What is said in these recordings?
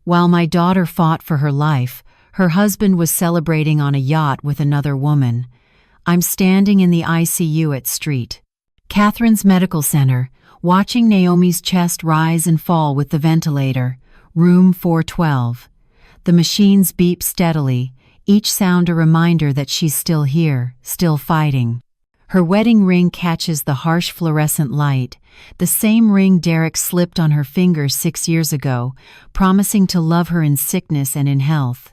While my daughter fought for her life, her husband was celebrating on a yacht with another woman. I'm standing in the ICU at St. Catherine's Medical Center, watching Naomi's chest rise and fall with the ventilator. Room 412. The machines beep steadily, each sound a reminder that she's still here, still fighting. Her wedding ring catches the harsh fluorescent light, the same ring Derek slipped on her finger 6 years ago, promising to love her in sickness and in health.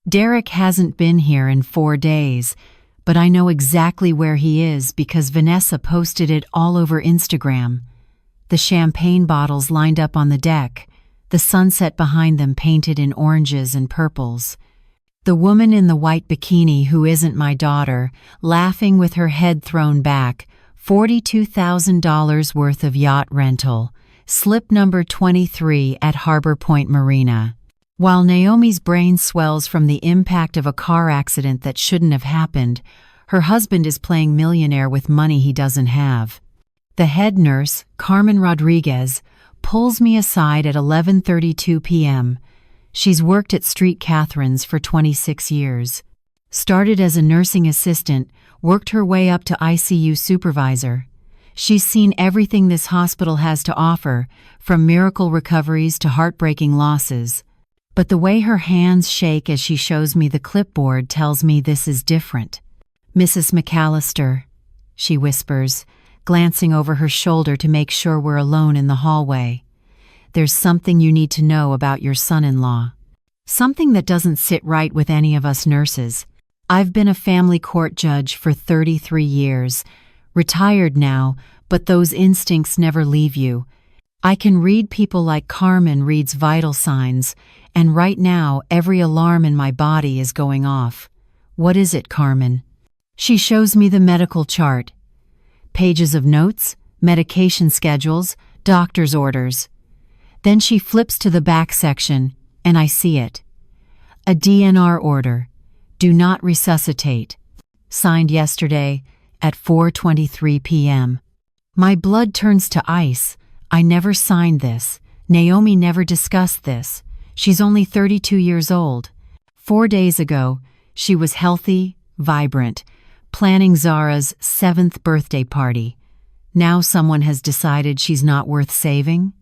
Derek hasn't been here in 4 days, but I know exactly where he is because Vanessa posted it all over Instagram. The champagne bottles lined up on the deck, the sunset behind them painted in oranges and purples. The woman in the white bikini who isn't my daughter, laughing with her head thrown back, $42,000 worth of yacht rental, slip number 23 at Harbor Point Marina. While Naomi's brain swells from the impact of a car accident that shouldn't have happened, her husband is playing millionaire with money he doesn't have. The head nurse, Carmen Rodriguez, pulls me aside at 11:32 p.m. She's worked at St. Catherine's for 26 years. Started as a nursing assistant, worked her way up to ICU supervisor. She's seen everything this hospital has to offer, from miracle recoveries to heartbreaking losses. But the way her hands shake as she shows me the clipboard tells me this is different. "Mrs. McAllister," she whispers, glancing over her shoulder to make sure we're alone in the hallway. "There's something you need to know about your son-in-law. Something that doesn't sit right with any of us nurses. I've been a family court judge for 33 years, retired now, but those instincts never leave you. I can read people like Carmen reads vital signs, and right now every alarm in my body is going off." "What is it, Carmen?" She shows me the medical chart. Pages of notes, medication schedules, doctor's orders. Then she flips to the back section, and I see it. A DNR order. Do not resuscitate. Signed yesterday at 4:23 p.m. My blood turns to ice. I never signed this. Naomi never discussed this. She's only 32 years old. 4 days ago, she was healthy, vibrant, planning Zara's 7th birthday party. Now someone has decided she's not worth saving?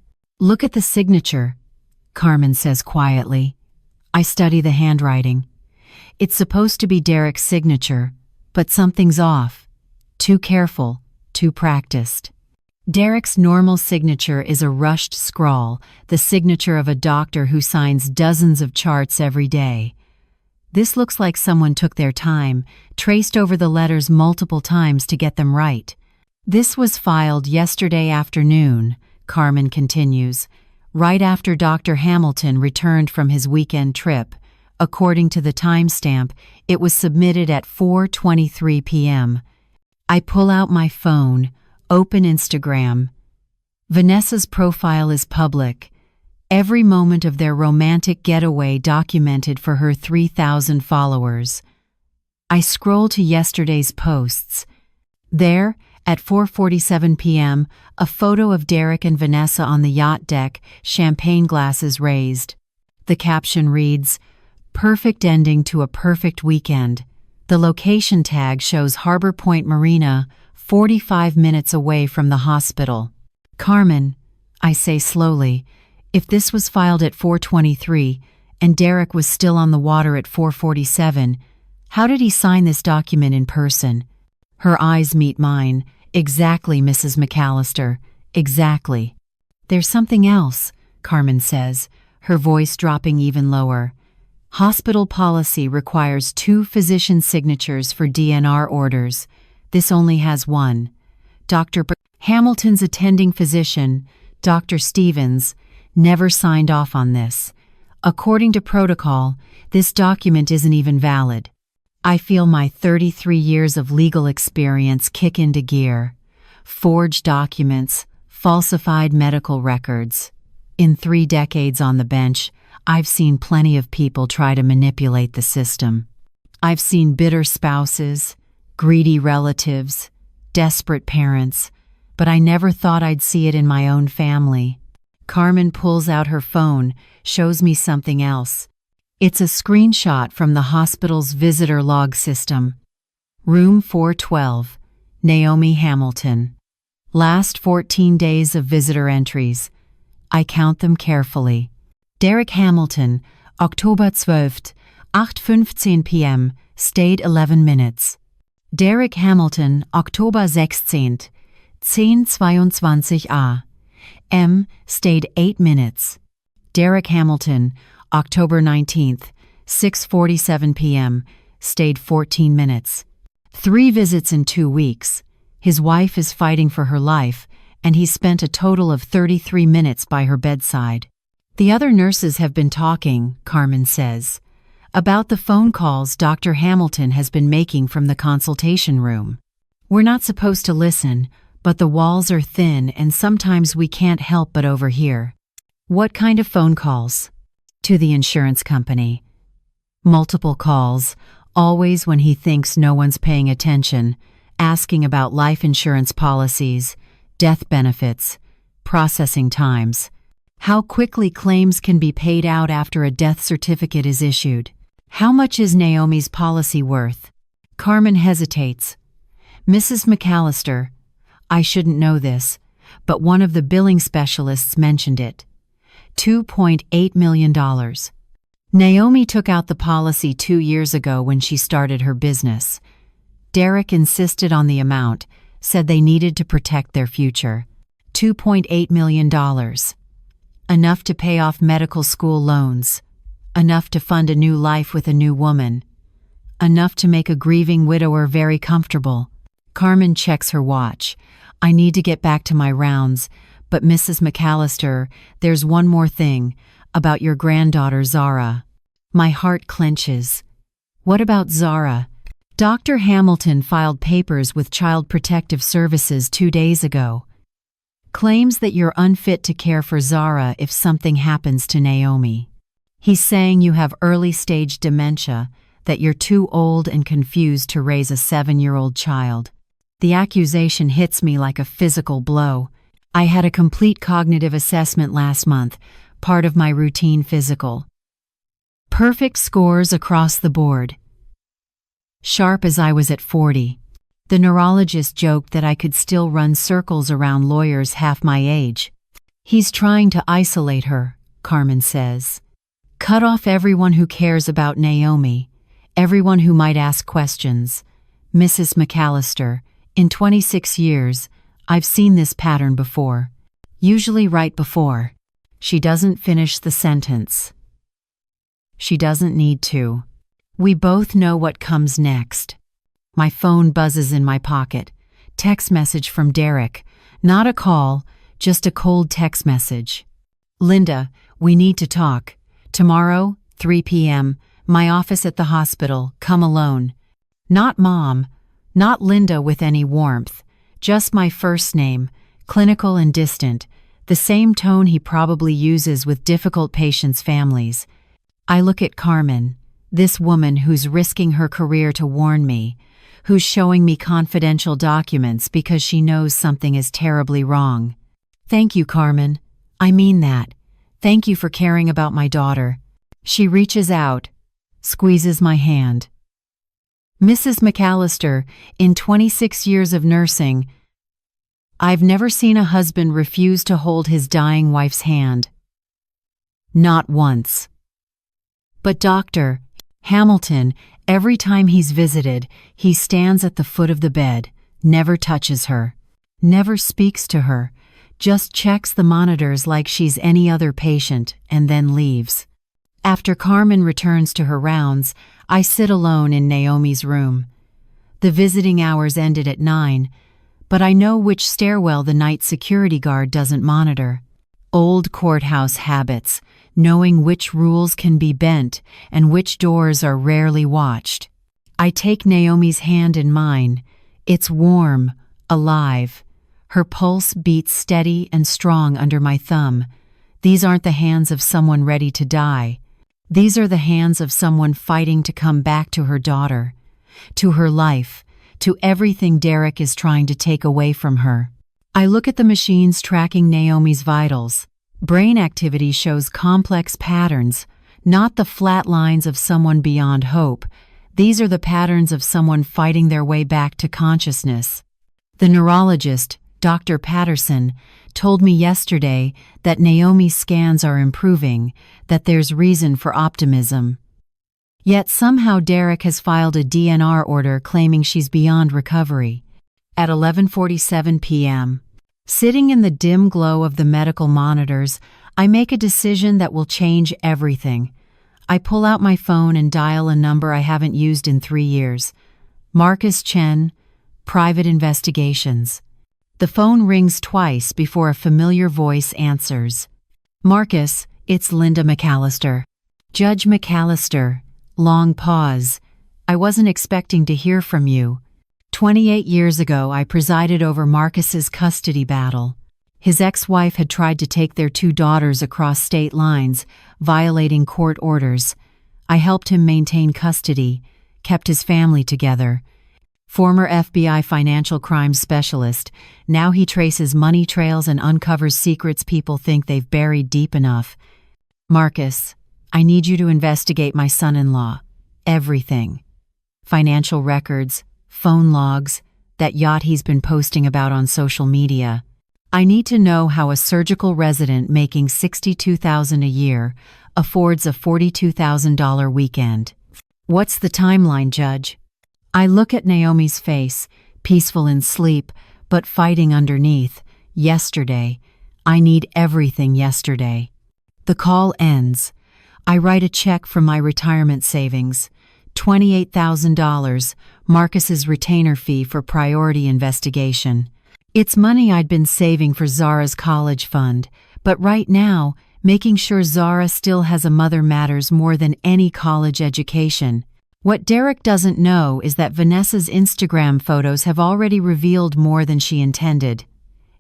"Look at the signature," Carmen says quietly. I study the handwriting. It's supposed to be Derek's signature, but something's off. Too careful, too practiced. Derek's normal signature is a rushed scrawl, the signature of a doctor who signs dozens of charts every day. This looks like someone took their time, traced over the letters multiple times to get them right. "This was filed yesterday afternoon," Carmen continues, "right after Dr. Hamilton returned from his weekend trip. According to the timestamp, it was submitted at 4:23 p.m. I pull out my phone, open Instagram. Vanessa's profile is public. Every moment of their romantic getaway documented for her 3,000 followers. I scroll to yesterday's posts. There, at 4:47 p.m., a photo of Derek and Vanessa on the yacht deck, champagne glasses raised. The caption reads, "Perfect ending to a perfect weekend." The location tag shows Harbor Point Marina, 45 minutes away from the hospital. "Carmen," I say slowly, "if this was filed at 4:23 and Derek was still on the water at 4:47, how did he sign this document in person?" Her eyes meet mine. "Exactly, Mrs. McAllister, exactly." "There's something else," Carmen says, her voice dropping even lower. "Hospital policy requires 2 physician signatures for DNR orders. This only has 1. Dr. Hamilton's attending physician, Dr. Stevens, never signed off on this. According to protocol, this document isn't even valid." I feel my 33 years of legal experience kick into gear. Forged documents, falsified medical records. In 3 decades on the bench, I've seen plenty of people try to manipulate the system. I've seen bitter spouses, greedy relatives, desperate parents, but I never thought I'd see it in my own family. Carmen pulls out her phone, shows me something else. It's a screenshot from the hospital's visitor log system. Room 412, Naomi Hamilton. Last 14 days of visitor entries. I count them carefully. Derek Hamilton, October 12th, 8:15 p.m., stayed 11 minutes. Derek Hamilton, October 16th, 10:22 a.m., stayed 8 minutes. Derek Hamilton, October 19th, 6:47 p.m., stayed 14 minutes. 3 visits in 2 weeks. His wife is fighting for her life, and he spent a total of 33 minutes by her bedside. The other nurses have been talking, Carmen says, about the phone calls Dr. Hamilton has been making from the consultation room. We're not supposed to listen, but the walls are thin and sometimes we can't help but overhear. What kind of phone calls? To the insurance company. Multiple calls, always when he thinks no one's paying attention, asking about life insurance policies, death benefits, processing times, how quickly claims can be paid out after a death certificate is issued. How much is Naomi's policy worth? Carmen hesitates. Mrs. McAllister, I shouldn't know this, but one of the billing specialists mentioned it. $2.8 million. Naomi took out the policy 2 years ago when she started her business. Derek insisted on the amount, said they needed to protect their future. $2.8 million. Enough to pay off medical school loans. Enough to fund a new life with a new woman. Enough to make a grieving widower very comfortable. Carmen checks her watch. I need to get back to my rounds, but Mrs. McAllister, there's one more thing, about your granddaughter Zara. My heart clenches. What about Zara? Dr. Hamilton filed papers with Child Protective Services 2 days ago. Claims that you're unfit to care for Zara if something happens to Naomi. He's saying you have early-stage dementia, that you're too old and confused to raise a 7-year-old child. The accusation hits me like a physical blow. I had a complete cognitive assessment last month, part of my routine physical. Perfect scores across the board. Sharp as I was at 40. The neurologist joked that I could still run circles around lawyers half my age. He's trying to isolate her, Carmen says. Cut off everyone who cares about Naomi, everyone who might ask questions. Mrs. McAllister, in 26 years, I've seen this pattern before. Usually right before. She doesn't finish the sentence. She doesn't need to. We both know what comes next. My phone buzzes in my pocket. Text message from Derek. Not a call, just a cold text message. Linda, we need to talk. Tomorrow, 3 p.m., my office at the hospital, come alone. Not Mom, not Linda with any warmth, just my first name, clinical and distant, the same tone he probably uses with difficult patients' families. I look at Carmen, this woman who's risking her career to warn me, who's showing me confidential documents because she knows something is terribly wrong. Thank you, Carmen. I mean that. Thank you for caring about my daughter. She reaches out, squeezes my hand. Mrs. McAllister, in 26 years of nursing, I've never seen a husband refuse to hold his dying wife's hand. Not once. But Dr. Hamilton, every time he's visited, he stands at the foot of the bed, never touches her, never speaks to her, just checks the monitors like she's any other patient, and then leaves. After Carmen returns to her rounds, I sit alone in Naomi's room. The visiting hours ended at 9, but I know which stairwell the night security guard doesn't monitor. Old courthouse habits, knowing which rules can be bent and which doors are rarely watched. I take Naomi's hand in mine. It's warm, alive. Her pulse beats steady and strong under my thumb. These aren't the hands of someone ready to die. These are the hands of someone fighting to come back to her daughter, to her life, to everything Derek is trying to take away from her. I look at the machines tracking Naomi's vitals. Brain activity shows complex patterns, not the flat lines of someone beyond hope. These are the patterns of someone fighting their way back to consciousness. The neurologist, Dr. Patterson, told me yesterday that Naomi's scans are improving, that there's reason for optimism. Yet somehow Derek has filed a DNR order claiming she's beyond recovery. At 11:47 p.m., sitting in the dim glow of the medical monitors, I make a decision that will change everything. I pull out my phone and dial a number I haven't used in 3 years. Marcus Chen, Private Investigations. The phone rings twice before a familiar voice answers. Marcus, it's Linda McAllister. Judge McAllister. Long pause. I wasn't expecting to hear from you. 28 years ago, I presided over Marcus's custody battle. His ex-wife had tried to take their 2 daughters across state lines, violating court orders. I helped him maintain custody, kept his family together. Former FBI financial crimes specialist, now he traces money trails and uncovers secrets people think they've buried deep enough. Marcus, I need you to investigate my son-in-law. Everything. Financial records, phone logs, that yacht he's been posting about on social media. I need to know how a surgical resident making $62,000 a year affords a $42,000 weekend. What's the timeline, Judge? I look at Naomi's face, peaceful in sleep, but fighting underneath. Yesterday. I need everything yesterday. The call ends. I write a check from my retirement savings. $28,000, Marcus's retainer fee for priority investigation. It's money I'd been saving for Zara's college fund, but right now, making sure Zara still has a mother matters more than any college education. What Derek doesn't know is that Vanessa's Instagram photos have already revealed more than she intended.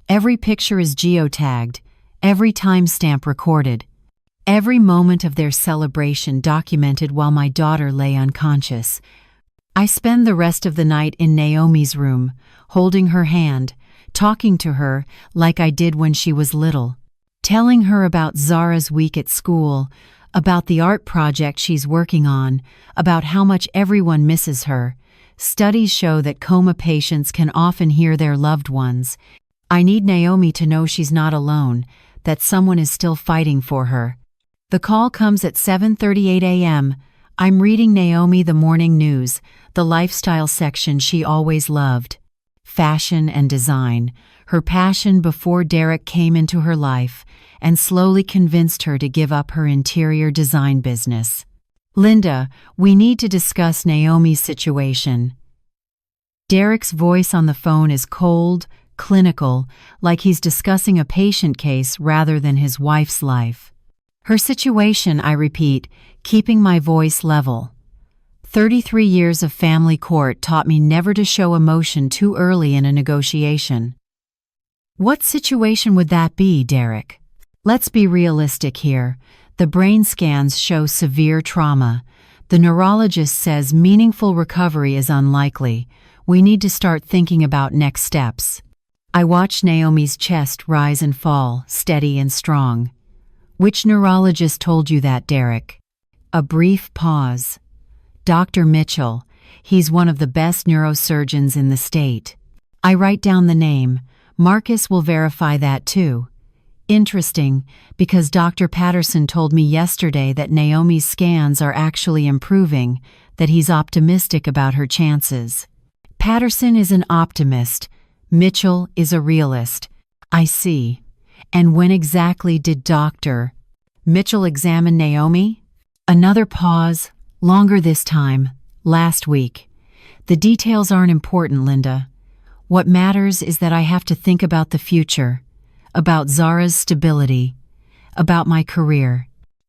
Every picture is geotagged, every timestamp recorded. Every moment of their celebration documented while my daughter lay unconscious. I spend the rest of the night in Naomi's room, holding her hand, talking to her like I did when she was little, telling her about Zara's week at school, about the art project she's working on, about how much everyone misses her. Studies show that coma patients can often hear their loved ones. I need Naomi to know she's not alone, that someone is still fighting for her. The call comes at 7:38 a.m. I'm reading Naomi the morning news, the lifestyle section she always loved. Fashion and design, her passion before Derek came into her life and slowly convinced her to give up her interior design business. Linda, we need to discuss Naomi's situation. Derek's voice on the phone is cold, clinical, like he's discussing a patient case rather than his wife's life. Her situation, I repeat, keeping my voice level. 33 years of family court taught me never to show emotion too early in a negotiation. What situation would that be, Derek? Let's be realistic here. The brain scans show severe trauma. The neurologist says meaningful recovery is unlikely. We need to start thinking about next steps. I watch Naomi's chest rise and fall, steady and strong. Which neurologist told you that, Derek? A brief pause. Dr. Mitchell. He's one of the best neurosurgeons in the state. I write down the name. Marcus will verify that too. Interesting, because Dr. Patterson told me yesterday that Naomi's scans are actually improving, that he's optimistic about her chances. Patterson is an optimist. Mitchell is a realist. I see. And when exactly did Dr. Mitchell examine Naomi? Another pause, longer this time, last week. The details aren't important, Linda. What matters is that I have to think about the future, about Zara's stability, about my career.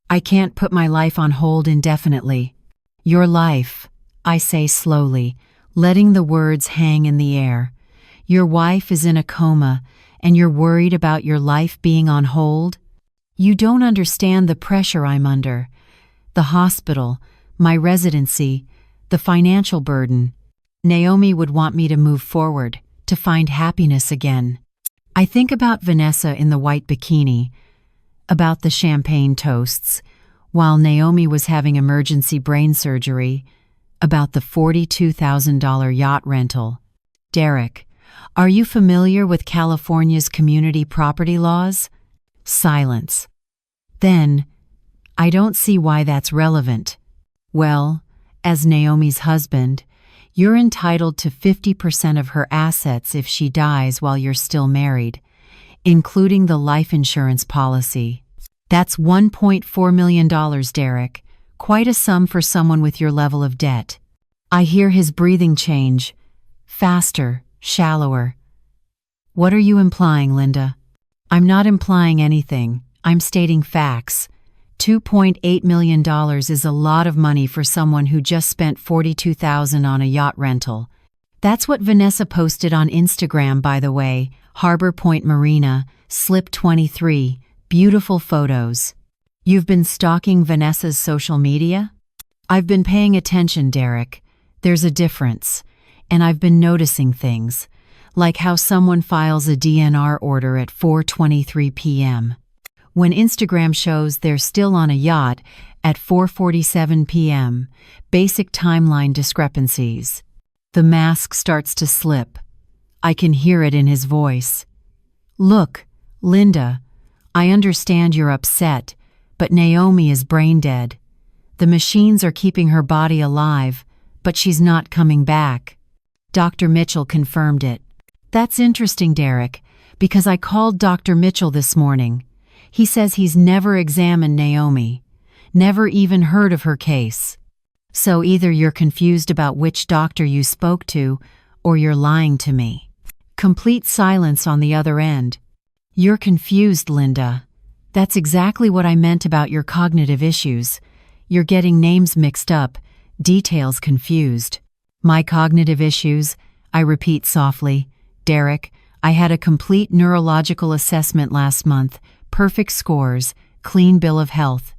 I can't put my life on hold indefinitely. Your life, I say slowly, letting the words hang in the air. Your wife is in a coma, and you're worried about your life being on hold? You don't understand the pressure I'm under. The hospital, my residency, the financial burden. Naomi would want me to move forward, to find happiness again. I think about Vanessa in the white bikini. about the champagne toasts, while Naomi was having emergency brain surgery, about the $42,000 yacht rental. Derek, are you familiar with California's community property laws? Silence. Then, I don't see why that's relevant. Well, as Naomi's husband, you're entitled to 50% of her assets if she dies while you're still married, including the life insurance policy. That's $1.4 million, Derek. Quite a sum for someone with your level of debt. I hear his breathing change. Faster, shallower. What are you implying, Linda? I'm not implying anything. I'm stating facts. $2.8 million is a lot of money for someone who just spent $42,000 on a yacht rental. That's what Vanessa posted on Instagram, by the way. Harbor Point Marina, Slip 23, beautiful photos. You've been stalking Vanessa's social media? I've been paying attention, Derek. There's a difference. And I've been noticing things, like how someone files a DNR order at 4:23 p.m. when Instagram shows they're still on a yacht at 4:47 p.m. Basic timeline discrepancies. The mask starts to slip. I can hear it in his voice. Look, Linda, I understand you're upset, but Naomi is brain dead. The machines are keeping her body alive, but she's not coming back. Dr. Mitchell confirmed it. That's interesting, Derek, because I called Dr. Mitchell this morning. He says he's never examined Naomi, never even heard of her case. So either you're confused about which doctor you spoke to, or you're lying to me. Complete silence on the other end. You're confused, Linda. That's exactly what I meant about your cognitive issues. You're getting names mixed up, details confused. My cognitive issues, I repeat softly. Derek, I had a complete neurological assessment last month, perfect scores, clean bill of health.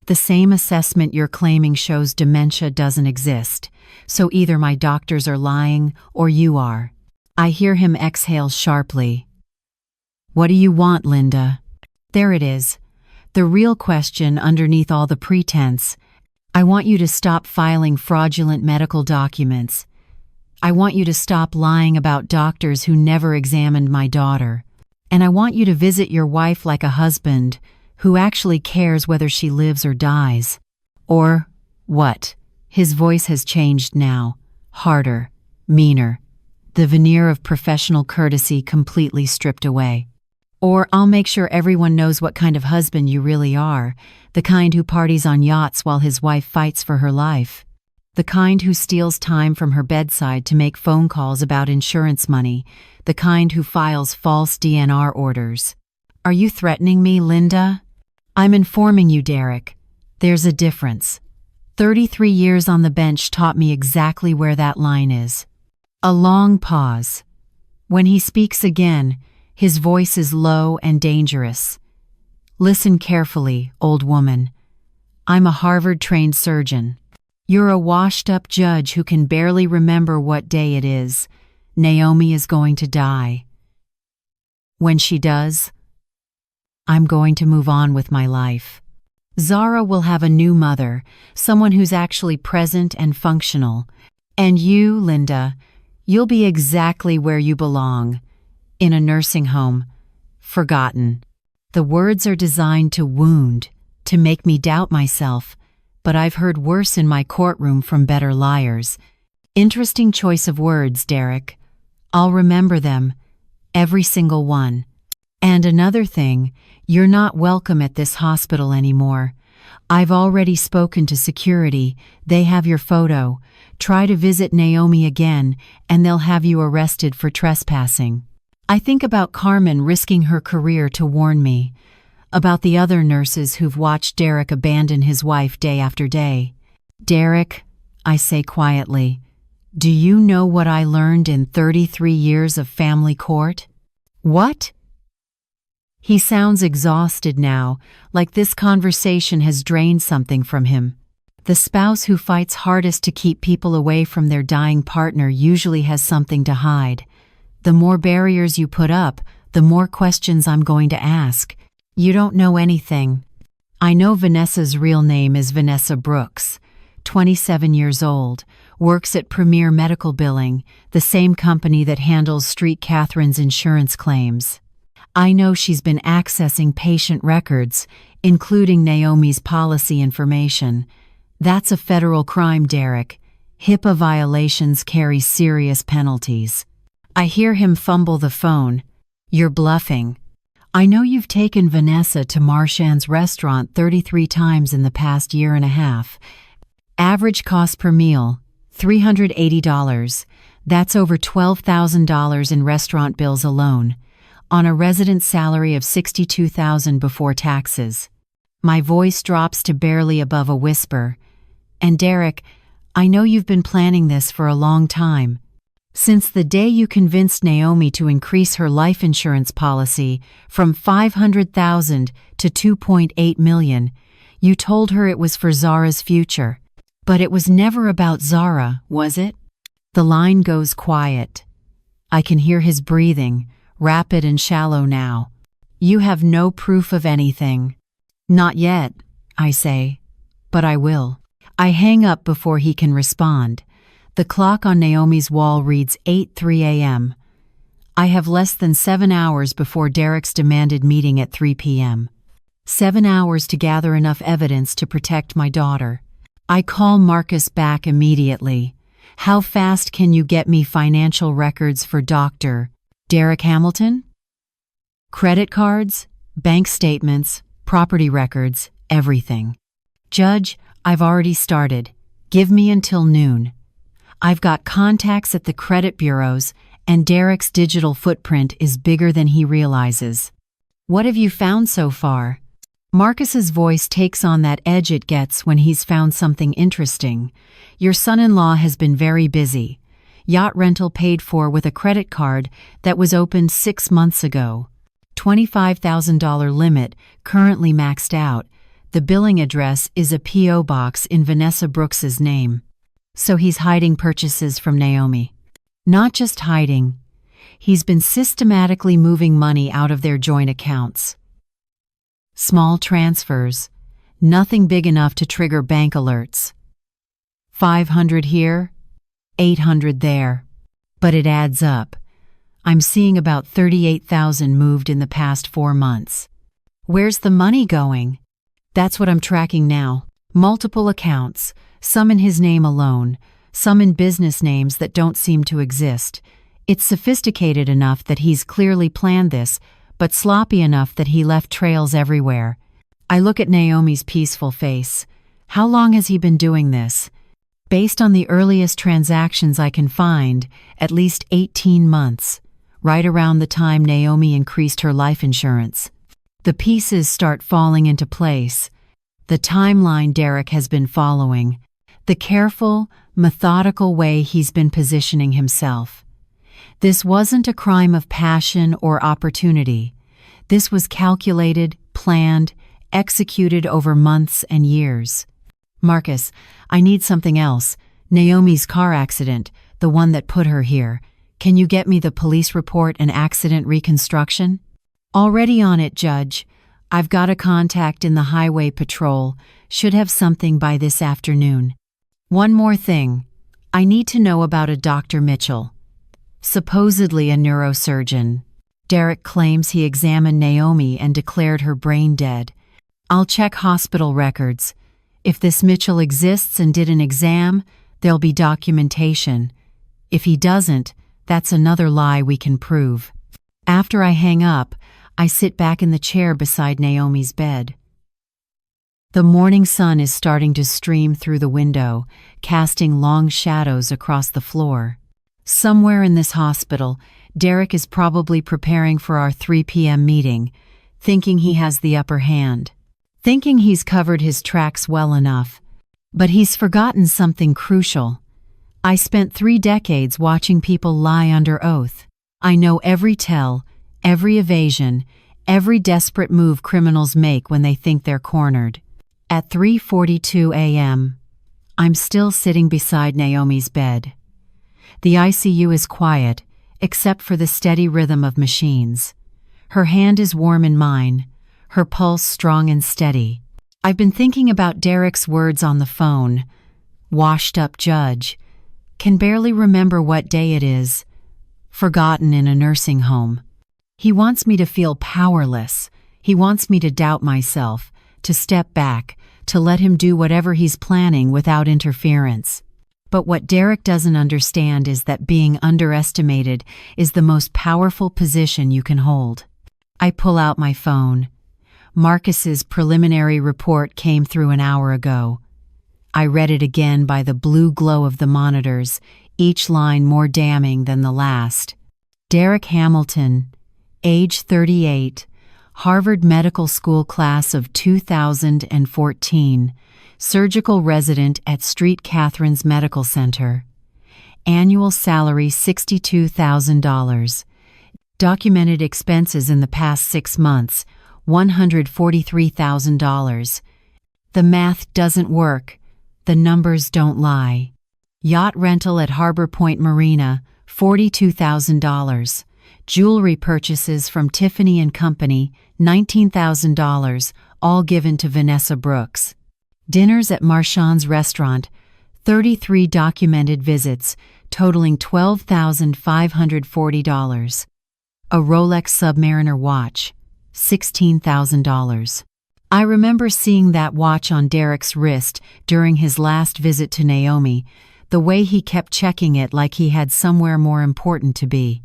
The same assessment you're claiming shows dementia doesn't exist, so either my doctors are lying or you are. I hear him exhale sharply. What do you want, Linda? There it is. The real question underneath all the pretense. I want you to stop filing fraudulent medical documents. I want you to stop lying about doctors who never examined my daughter. And I want you to visit your wife like a husband who actually cares whether she lives or dies. Or what? His voice has changed now. Harder, meaner. The veneer of professional courtesy completely stripped away. Or I'll make sure everyone knows what kind of husband you really are, the kind who parties on yachts while his wife fights for her life. The kind who steals time from her bedside to make phone calls about insurance money, the kind who files false DNR orders. Are you threatening me, Linda? I'm informing you, Derek. There's a difference. 33 years on the bench taught me exactly where that line is. A long pause. When he speaks again, his voice is low and dangerous. Listen carefully, old woman. I'm a Harvard-trained surgeon. You're a washed-up judge who can barely remember what day it is. Naomi is going to die. When she does, I'm going to move on with my life. Zara will have a new mother, someone who's actually present and functional. And you, Linda, you'll be exactly where you belong. In a nursing home. Forgotten. The words are designed to wound, to make me doubt myself. But I've heard worse in my courtroom from better liars. Interesting choice of words, Derek. I'll remember them, every single one. And another thing, you're not welcome at this hospital anymore. I've already spoken to security. They have your photo. Try to visit Naomi again, and they'll have you arrested for trespassing. I think about Carmen risking her career to warn me. About the other nurses who've watched Derek abandon his wife day after day. Derek, I say quietly, do you know what I learned in 33 years of family court? What? He sounds exhausted now, like this conversation has drained something from him. The spouse who fights hardest to keep people away from their dying partner usually has something to hide. The more barriers you put up, the more questions I'm going to ask. You don't know anything. I know Vanessa's real name is Vanessa Brooks, 27 years old, works at Premier Medical Billing, the same company that handles Street Catherine's insurance claims. I know she's been accessing patient records, including Naomi's policy information. That's a federal crime, Derek. HIPAA violations carry serious penalties. I hear him fumble the phone. You're bluffing. I know you've taken Vanessa to Marchand's restaurant 33 times in the past year and a half. Average cost per meal, $380. That's over $12,000 in restaurant bills alone, on a resident salary of $62,000 before taxes. My voice drops to barely above a whisper. And Derek, I know you've been planning this for a long time. Since the day you convinced Naomi to increase her life insurance policy from $500,000 to $2.8 million, you told her it was for Zara's future. But it was never about Zara, was it? The line goes quiet. I can hear his breathing, rapid and shallow now. You have no proof of anything. Not yet, I say, but I will. I hang up before he can respond. The clock on Naomi's wall reads 8:03 a.m. I have less than 7 hours before Derek's demanded meeting at 3 p.m. 7 hours to gather enough evidence to protect my daughter. I call Marcus back immediately. How fast can you get me financial records for Dr. Derek Hamilton? Credit cards, bank statements, property records, everything. Judge, I've already started. Give me until noon. I've got contacts at the credit bureaus, and Derek's digital footprint is bigger than he realizes. What have you found so far? Marcus's voice takes on that edge it gets when he's found something interesting. Your son-in-law has been very busy. Yacht rental paid for with a credit card that was opened 6 months ago. $25,000 limit, currently maxed out. The billing address is a P.O. box in Vanessa Brooks's name. So he's hiding purchases from Naomi. Not just hiding. He's been systematically moving money out of their joint accounts. Small transfers. Nothing big enough to trigger bank alerts. 500 here, 800 there. But it adds up. I'm seeing about 38,000 moved in the past 4 months. Where's the money going? That's what I'm tracking now. Multiple accounts. Some in his name alone, some in business names that don't seem to exist. It's sophisticated enough that he's clearly planned this, but sloppy enough that he left trails everywhere. I look at Naomi's peaceful face. How long has he been doing this? Based on the earliest transactions I can find, at least 18 months, right around the time Naomi increased her life insurance. The pieces start falling into place. The timeline Derek has been following. The careful, methodical way he's been positioning himself. This wasn't a crime of passion or opportunity. This was calculated, planned, executed over months and years. Marcus, I need something else. Naomi's car accident, the one that put her here. Can you get me the police report and accident reconstruction? Already on it, Judge. I've got a contact in the highway patrol. Should have something by this afternoon. One more thing. I need to know about a Dr. Mitchell. Supposedly a neurosurgeon. Derek claims he examined Naomi and declared her brain dead. I'll check hospital records. If this Mitchell exists and did an exam, there'll be documentation. If he doesn't, that's another lie we can prove. After I hang up, I sit back in the chair beside Naomi's bed. The morning sun is starting to stream through the window, casting long shadows across the floor. Somewhere in this hospital, Derek is probably preparing for our 3 p.m. meeting, thinking he has the upper hand, thinking he's covered his tracks well enough. But he's forgotten something crucial. I spent 3 decades watching people lie under oath. I know every tell, every evasion, every desperate move criminals make when they think they're cornered. At 3:42 a.m., I'm still sitting beside Naomi's bed. The ICU is quiet, except for the steady rhythm of machines. Her hand is warm in mine. her pulse strong and steady. I've been thinking about Derek's words on the phone. Washed-up judge. Can barely remember what day it is. Forgotten in a nursing home. He wants me to feel powerless. He wants me to doubt myself, to step back, to let him do whatever he's planning without interference. But what Derek doesn't understand is that being underestimated is the most powerful position you can hold. I pull out my phone. Marcus's preliminary report came through an hour ago. I read it again by the blue glow of the monitors, each line more damning than the last. Derek Hamilton, age 38, Harvard Medical School class of 2014, surgical resident at St. Catherine's Medical Center. Annual salary $62,000. Documented expenses in the past 6 months, $143,000. The math doesn't work. The numbers don't lie. Yacht rental at Harbor Point Marina, $42,000. Jewelry purchases from Tiffany & Company, $19,000, all given to Vanessa Brooks. Dinners at Marchand's restaurant, 33 documented visits, totaling $12,540. A Rolex Submariner watch, $16,000. I remember seeing that watch on Derek's wrist during his last visit to Naomi, the way he kept checking it like he had somewhere more important to be.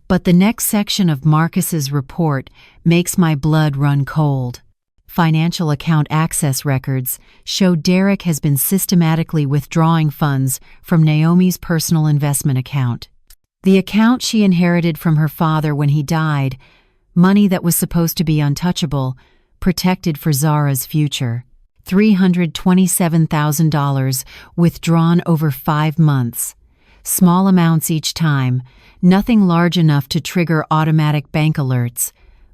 But the next section of Marcus's report makes my blood run cold. Financial account access records show Derek has been systematically withdrawing funds from Naomi's personal investment account. The account she inherited from her father when he died, money that was supposed to be untouchable, protected for Zara's future. $327,000 withdrawn over 5 months. Small amounts each time, nothing large enough to trigger automatic bank alerts,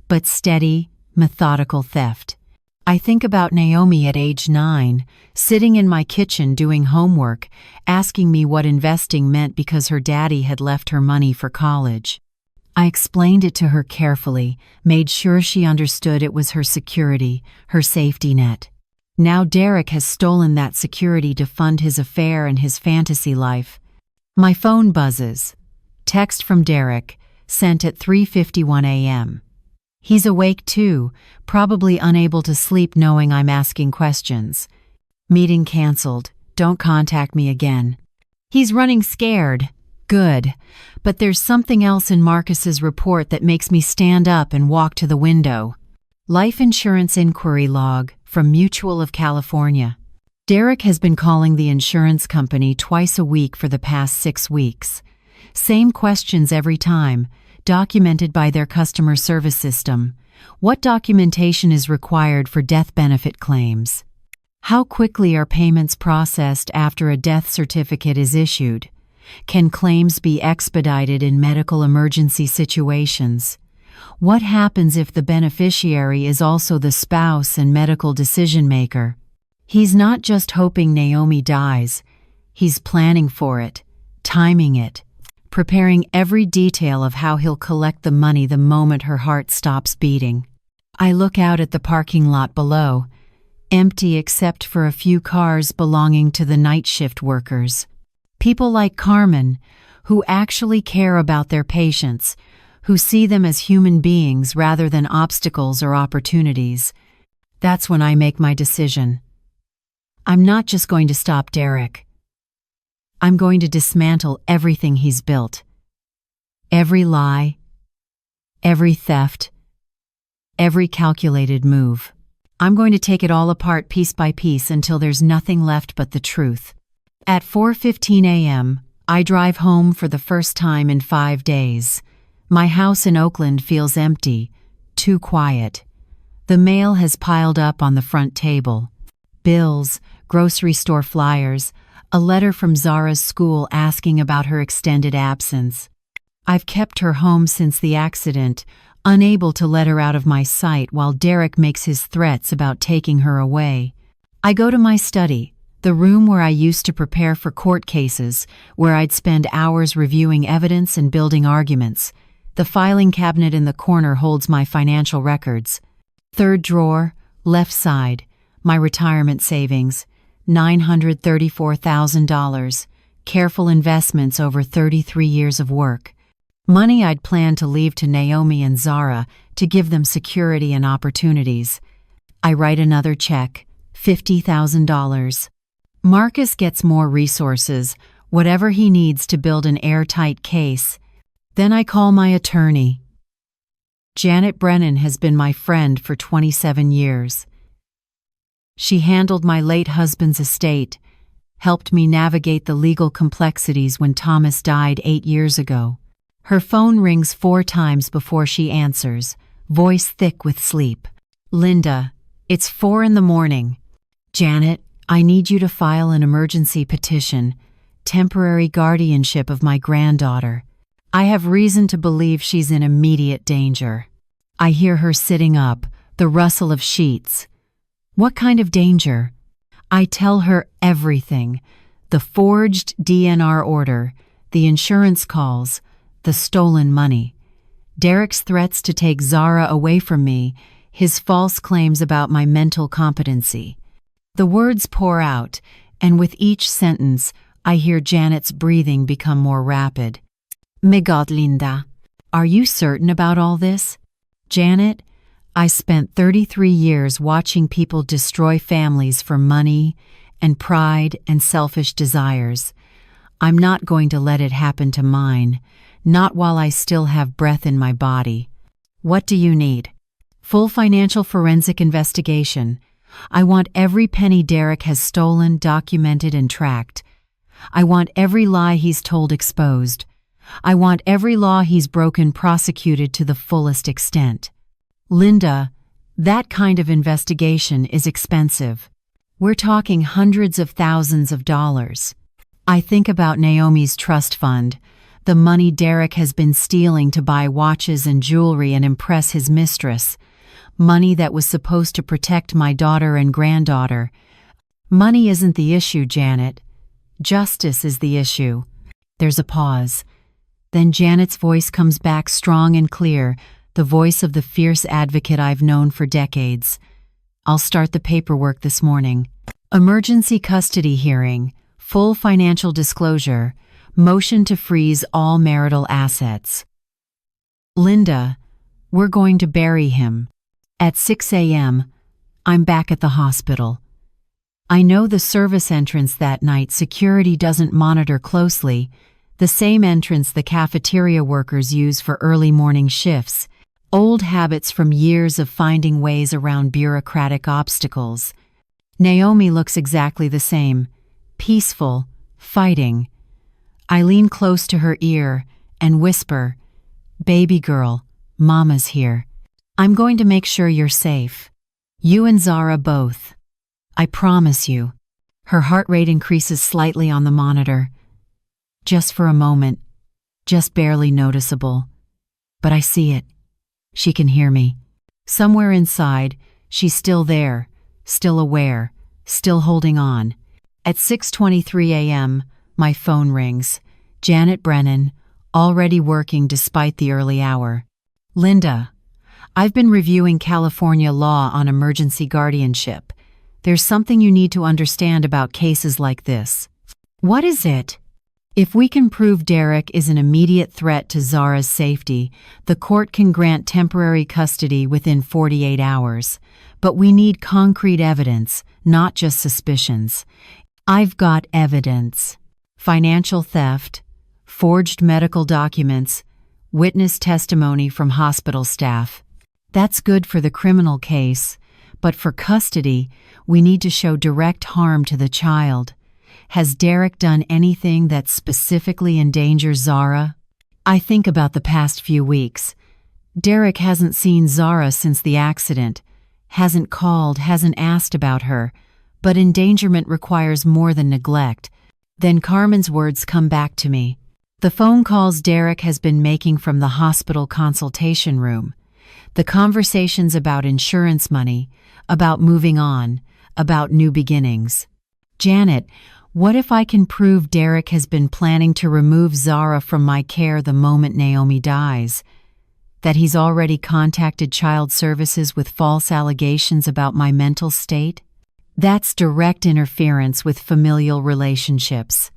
but steady, methodical theft. I think about Naomi at age 9, sitting in my kitchen doing homework, asking me what investing meant because her daddy had left her money for college. I explained it to her carefully, made sure she understood it was her security, her safety net. Now Derek has stolen that security to fund his affair and his fantasy life. My phone buzzes. Text from Derek, sent at 3:51 a.m. He's awake too, probably unable to sleep knowing I'm asking questions. Meeting canceled. Don't contact me again. He's running scared. Good. But there's something else in Marcus's report that makes me stand up and walk to the window. Life insurance inquiry log from Mutual of California. Derek has been calling the insurance company twice a week for the past 6 weeks. Same questions every time, documented by their customer service system. What documentation is required for death benefit claims? How quickly are payments processed after a death certificate is issued? Can claims be expedited in medical emergency situations? What happens if the beneficiary is also the spouse and medical decision maker? He's not just hoping Naomi dies. He's planning for it, timing it, preparing every detail of how he'll collect the money the moment her heart stops beating. I look out at the parking lot below, empty except for a few cars belonging to the night shift workers. People like Carmen, who actually care about their patients, who see them as human beings rather than obstacles or opportunities. That's when I make my decision. I'm not just going to stop Derek. I'm going to dismantle everything he's built. Every lie, every theft, every calculated move. I'm going to take it all apart piece by piece until there's nothing left but the truth. At 4:15 a.m., I drive home for the first time in 5 days. My house in Oakland feels empty, too quiet. The mail has piled up on the front table. Bills, grocery store flyers, a letter from Zara's school asking about her extended absence. I've kept her home since the accident, unable to let her out of my sight while Derek makes his threats about taking her away. I go to my study, the room where I used to prepare for court cases, where I'd spend hours reviewing evidence and building arguments. The filing cabinet in the corner holds my financial records. Third drawer, left side, my retirement savings, $934,000, careful investments over 33 years of work. Money I'd planned to leave to Naomi and Zara to give them security and opportunities. I write another check, $50,000. Marcus gets more resources, whatever he needs to build an airtight case. Then I call my attorney. Janet Brennan has been my friend for 27 years. She handled my late husband's estate, helped me navigate the legal complexities when Thomas died 8 years ago. Her phone rings 4 times before she answers, voice thick with sleep. Linda, it's 4 in the morning. Janet, I need you to file an emergency petition, temporary guardianship of my granddaughter. I have reason to believe she's in immediate danger. I hear her sitting up, the rustle of sheets. What kind of danger? I tell her everything. The forged DNR order, the insurance calls, the stolen money. Derek's threats to take Zara away from me, his false claims about my mental competency. The words pour out, and with each sentence, I hear Janet's breathing become more rapid. My God, Linda, are you certain about all this? Janet, I spent 33 years watching people destroy families for money and pride and selfish desires. I'm not going to let it happen to mine, not while I still have breath in my body. What do you need? Full financial forensic investigation. I want every penny Derek has stolen documented and tracked. I want every lie he's told exposed. I want every law he's broken prosecuted to the fullest extent. Linda, that kind of investigation is expensive. We're talking hundreds of thousands of dollars. I think about Naomi's trust fund, the money Derek has been stealing to buy watches and jewelry and impress his mistress. Money that was supposed to protect my daughter and granddaughter. Money isn't the issue, Janet. Justice is the issue. There's a pause. Then Janet's voice comes back strong and clear, the voice of the fierce advocate I've known for decades. I'll start the paperwork this morning. Emergency custody hearing, full financial disclosure, motion to freeze all marital assets. Linda, we're going to bury him. At 6 a.m., I'm back at the hospital. I know the service entrance that night security doesn't monitor closely, the same entrance the cafeteria workers use for early morning shifts, old habits from years of finding ways around bureaucratic obstacles. Naomi looks exactly the same, peaceful, fighting. I lean close to her ear and whisper, "Baby girl, Mama's here. I'm going to make sure you're safe. You and Zara both. I promise you." Her heart rate increases slightly on the monitor. Just for a moment, just barely noticeable. But I see it. She can hear me. Somewhere inside, she's still there, still aware, still holding on. At 6:23 a.m., my phone rings. Janet Brennan, already working despite the early hour. Linda, I've been reviewing California law on emergency guardianship. There's something you need to understand about cases like this. What is it? If we can prove Derek is an immediate threat to Zara's safety, the court can grant temporary custody within 48 hours. But we need concrete evidence, not just suspicions. I've got evidence. Financial theft, forged medical documents, witness testimony from hospital staff. That's good for the criminal case, but for custody, we need to show direct harm to the child. Has Derek done anything that specifically endangers Zara? I think about the past few weeks. Derek hasn't seen Zara since the accident, hasn't called, hasn't asked about her, but endangerment requires more than neglect. Then Carmen's words come back to me. The phone calls Derek has been making from the hospital consultation room. The conversations about insurance money, about moving on, about new beginnings. Janet, what if I can prove Derek has been planning to remove Zara from my care the moment Naomi dies? That he's already contacted child services with false allegations about my mental state? That's direct interference with familial relationships.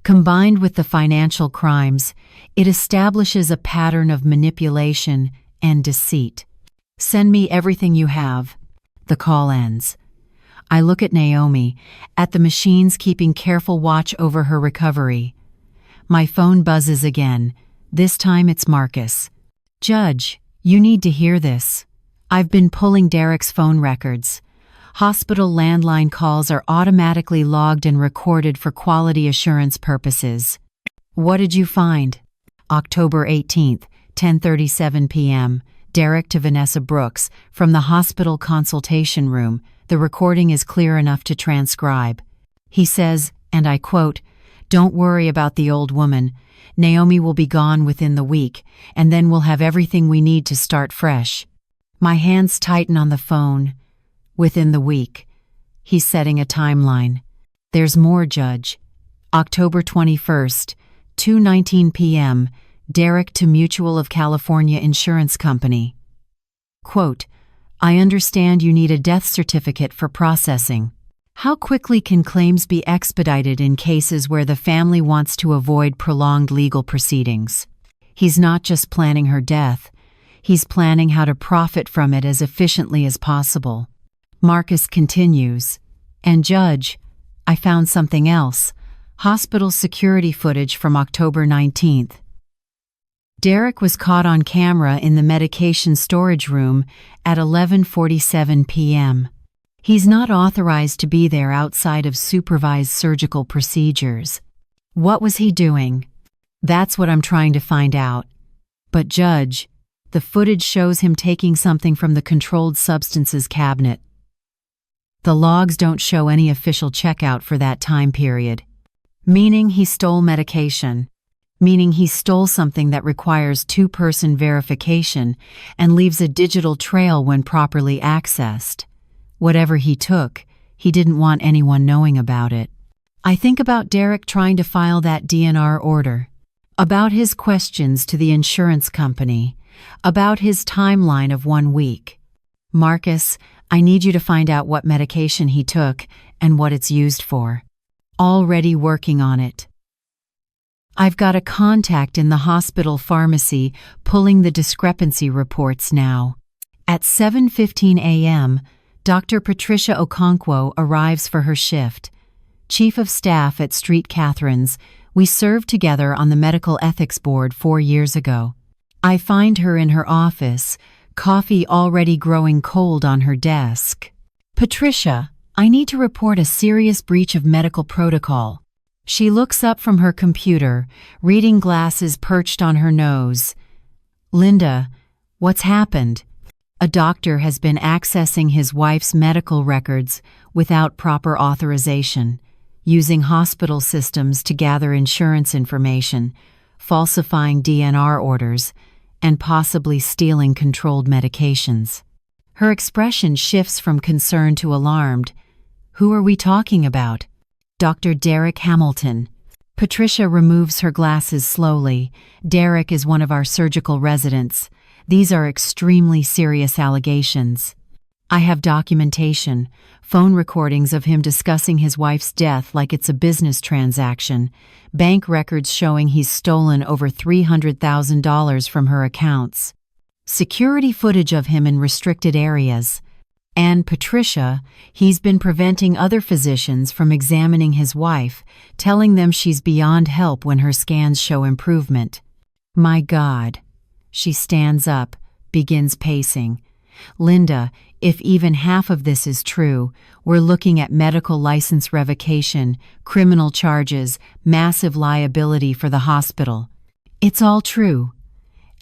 Combined with the financial crimes, it establishes a pattern of manipulation and deceit. Send me everything you have. The call ends. I look at Naomi, at the machines keeping careful watch over her recovery. My phone buzzes again. This time it's Marcus. Judge, you need to hear this. I've been pulling Derek's phone records. Hospital landline calls are automatically logged and recorded for quality assurance purposes. What did you find? October 18th, 10:37 p.m. Derek to Vanessa Brooks, from the hospital consultation room. The recording is clear enough to transcribe. He says, and I quote, "Don't worry about the old woman. Naomi will be gone within the week, and then we'll have everything we need to start fresh." My hands tighten on the phone. Within the week. He's setting a timeline. There's more, Judge. October 21st, 2:19 p.m., Derek to Mutual of California Insurance Company. Quote, "I understand you need a death certificate for processing. How quickly can claims be expedited in cases where the family wants to avoid prolonged legal proceedings?" He's not just planning her death, he's planning how to profit from it as efficiently as possible. Marcus continues, "And Judge, I found something else. Hospital security footage from October 19th. Derek was caught on camera in the medication storage room at 11:47 p.m. He's not authorized to be there outside of supervised surgical procedures. What was he doing? That's what I'm trying to find out. But Judge, the footage shows him taking something from the controlled substances cabinet. The logs don't show any official checkout for that time period. Meaning he stole medication. Meaning he stole something that requires two-person verification and leaves a digital trail when properly accessed. Whatever he took, he didn't want anyone knowing about it. I think about Derek trying to file that DNR order, about his questions to the insurance company, about his timeline of 1 week. Marcus, I need you to find out what medication he took and what it's used for. Already working on it. I've got a contact in the hospital pharmacy pulling the discrepancy reports now. At 7:15 a.m., Dr. Patricia Okonkwo arrives for her shift. Chief of Staff at St. Catherine's, we served together on the Medical Ethics Board 4 years ago. I find her in her office, coffee already growing cold on her desk. "Patricia, I need to report a serious breach of medical protocol." She looks up from her computer, reading glasses perched on her nose. "Linda, what's happened?" A doctor has been accessing his wife's medical records without proper authorization, using hospital systems to gather insurance information, falsifying DNR orders, and possibly stealing controlled medications. Her expression shifts from concern to alarmed. "Who are we talking about?" "Dr. Derek Hamilton." Patricia removes her glasses slowly. "Derek is one of our surgical residents. These are extremely serious allegations. I have documentation, phone recordings of him discussing his wife's death like it's a business transaction, bank records showing he's stolen over $300,000 from her accounts, security footage of him in restricted areas. And Patricia, he's been preventing other physicians from examining his wife, telling them she's beyond help when her scans show improvement. My God." She stands up, begins pacing. "Linda, if even half of this is true, we're looking at medical license revocation, criminal charges, massive liability for the hospital. It's all true.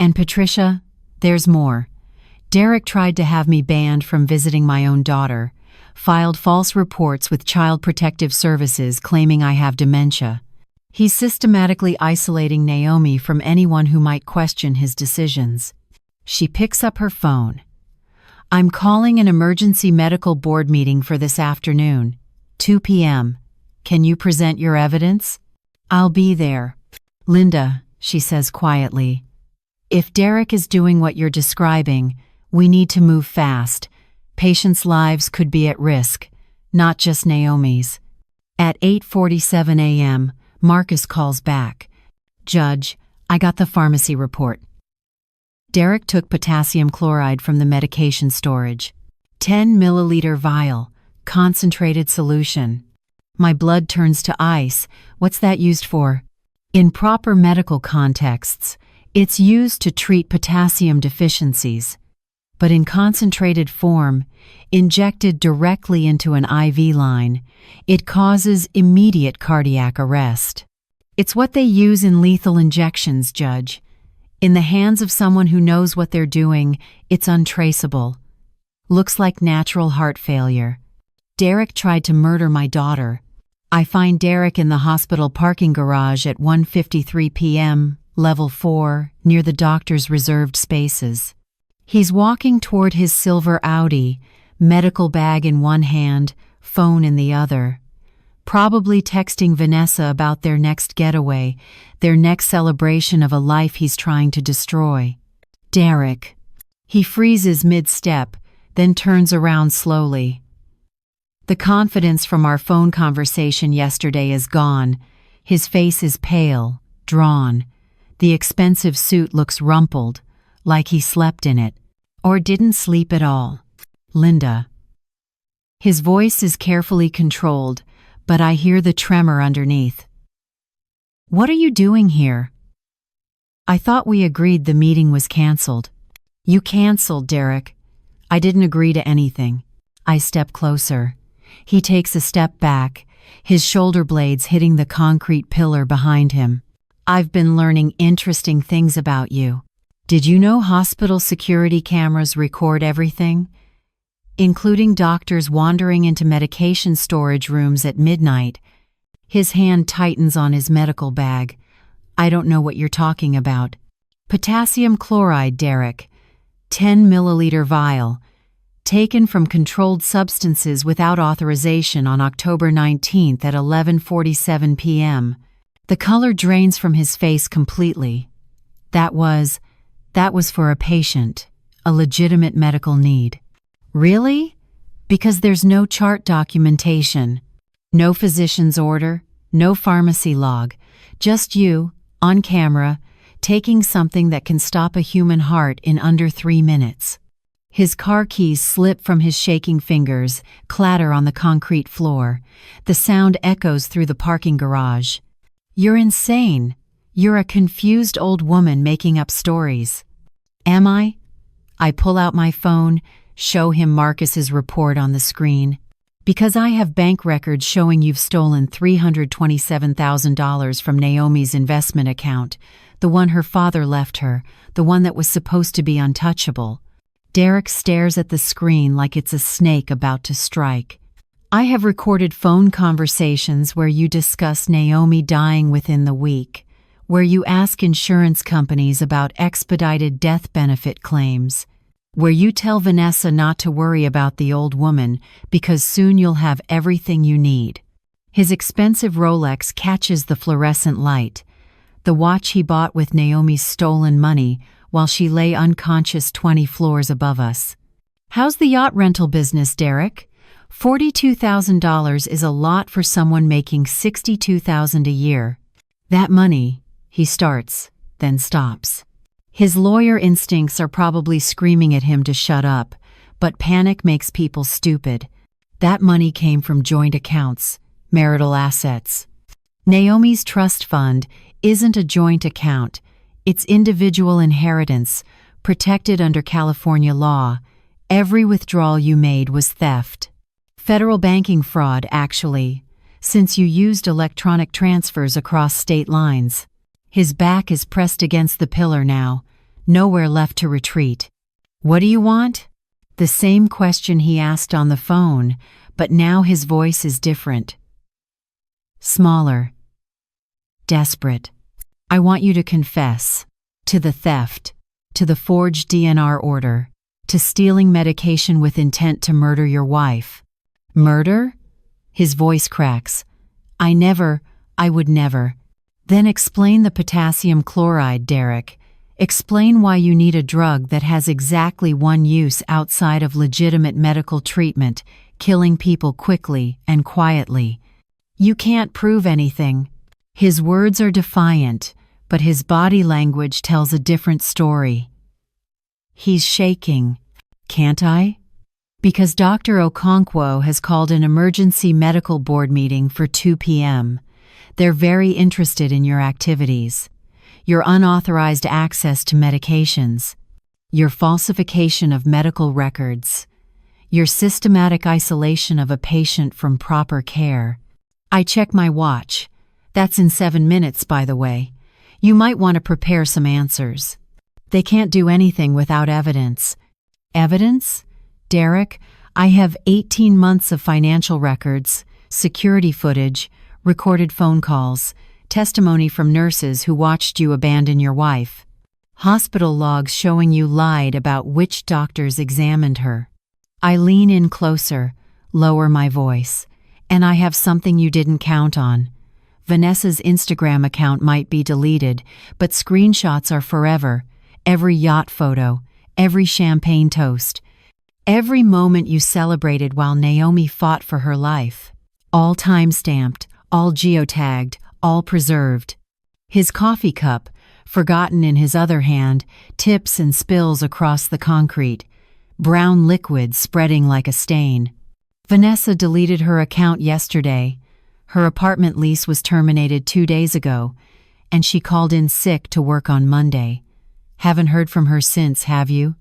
And Patricia, there's more. Derek tried to have me banned from visiting my own daughter, filed false reports with Child Protective Services claiming I have dementia. He's systematically isolating Naomi from anyone who might question his decisions." She picks up her phone. "I'm calling an emergency medical board meeting for this afternoon, 2 p.m. Can you present your evidence?" "I'll be there." "Linda," she says quietly, If Derek is doing what you're describing, we need to move fast. Patients' lives could be at risk, not just Naomi's. At 8:47 a.m., Marcus calls back. Judge, I got the pharmacy report. Derek took potassium chloride from the medication storage. 10 milliliter vial, concentrated solution. My blood turns to ice. What's that used for? In proper medical contexts, it's used to treat potassium deficiencies. But in concentrated form, injected directly into an IV line, it causes immediate cardiac arrest. It's what they use in lethal injections, Judge. In the hands of someone who knows what they're doing, it's untraceable. Looks like natural heart failure. Derek tried to murder my daughter. I find Derek in the hospital parking garage at 1:53 p.m., level 4, near the doctor's reserved spaces. He's walking toward his silver Audi, medical bag in one hand, phone in the other. Probably texting Vanessa about their next getaway, their next celebration of a life he's trying to destroy. Derek. He freezes mid-step, then turns around slowly. The confidence from our phone conversation yesterday is gone. His face is pale, drawn. The expensive suit looks rumpled, like he slept in it, or didn't sleep at all. Linda. His voice is carefully controlled, but I hear the tremor underneath. What are you doing here? I thought we agreed the meeting was canceled. You canceled, Derek. I didn't agree to anything. I step closer. He takes a step back, his shoulder blades hitting the concrete pillar behind him. I've been learning interesting things about you. Did you know hospital security cameras record everything? Including doctors wandering into medication storage rooms at midnight. His hand tightens on his medical bag. I don't know what you're talking about. Potassium chloride, Derek. 10 milliliter vial. Taken from controlled substances without authorization on October 19th at 11:47 p.m. The color drains from his face completely. That was for a patient, a legitimate medical need. Really? Because there's no chart documentation, no physician's order, no pharmacy log, just you, on camera, taking something that can stop a human heart in under 3 minutes. His car keys slip from his shaking fingers, clatter on the concrete floor. The sound echoes through the parking garage. You're insane. You're a confused old woman making up stories. Am I? I pull out my phone, show him Marcus's report on the screen. Because I have bank records showing you've stolen $327,000 from Naomi's investment account, the one her father left her, the one that was supposed to be untouchable. Derek stares at the screen like it's a snake about to strike. I have recorded phone conversations where you discuss Naomi dying within the week, where you ask insurance companies about expedited death benefit claims, where you tell Vanessa not to worry about the old woman because soon you'll have everything you need. His expensive Rolex catches the fluorescent light, the watch he bought with Naomi's stolen money while she lay unconscious 20 floors above us. How's the yacht rental business, Derek? $42,000 is a lot for someone making $62,000 a year. That money, he starts, then stops. His lawyer instincts are probably screaming at him to shut up, but panic makes people stupid. That money came from joint accounts, marital assets. Naomi's trust fund isn't a joint account. It's individual inheritance, protected under California law. Every withdrawal you made was theft. Federal banking fraud, actually, since you used electronic transfers across state lines. His back is pressed against the pillar now, nowhere left to retreat. What do you want? The same question he asked on the phone, but now his voice is different. Smaller. Desperate. I want you to confess. To the theft. To the forged DNR order. To stealing medication with intent to murder your wife. Murder? His voice cracks. I would never. Then explain the potassium chloride, Derek. Explain why you need a drug that has exactly one use outside of legitimate medical treatment, killing people quickly and quietly. You can't prove anything. His words are defiant, but his body language tells a different story. He's shaking. Can't I? Because Dr. Okonkwo has called an emergency medical board meeting for 2 p.m. They're very interested in your activities. Your unauthorized access to medications, your falsification of medical records, your systematic isolation of a patient from proper care. I check my watch. That's in 7 minutes, by the way. You might want to prepare some answers. They can't do anything without evidence. Evidence? Derek, I have 18 months of financial records, security footage, recorded phone calls, testimony from nurses who watched you abandon your wife, hospital logs showing you lied about which doctors examined her. I lean in closer, lower my voice, and I have something you didn't count on. Vanessa's Instagram account might be deleted, but screenshots are forever. Every yacht photo, every champagne toast, every moment you celebrated while Naomi fought for her life. All time-stamped, all geotagged, all preserved. His coffee cup, forgotten in his other hand, tips and spills across the concrete, brown liquid spreading like a stain. Vanessa deleted her account yesterday. Her apartment lease was terminated 2 days ago, and she called in sick to work on Monday. Haven't heard from her since, have you?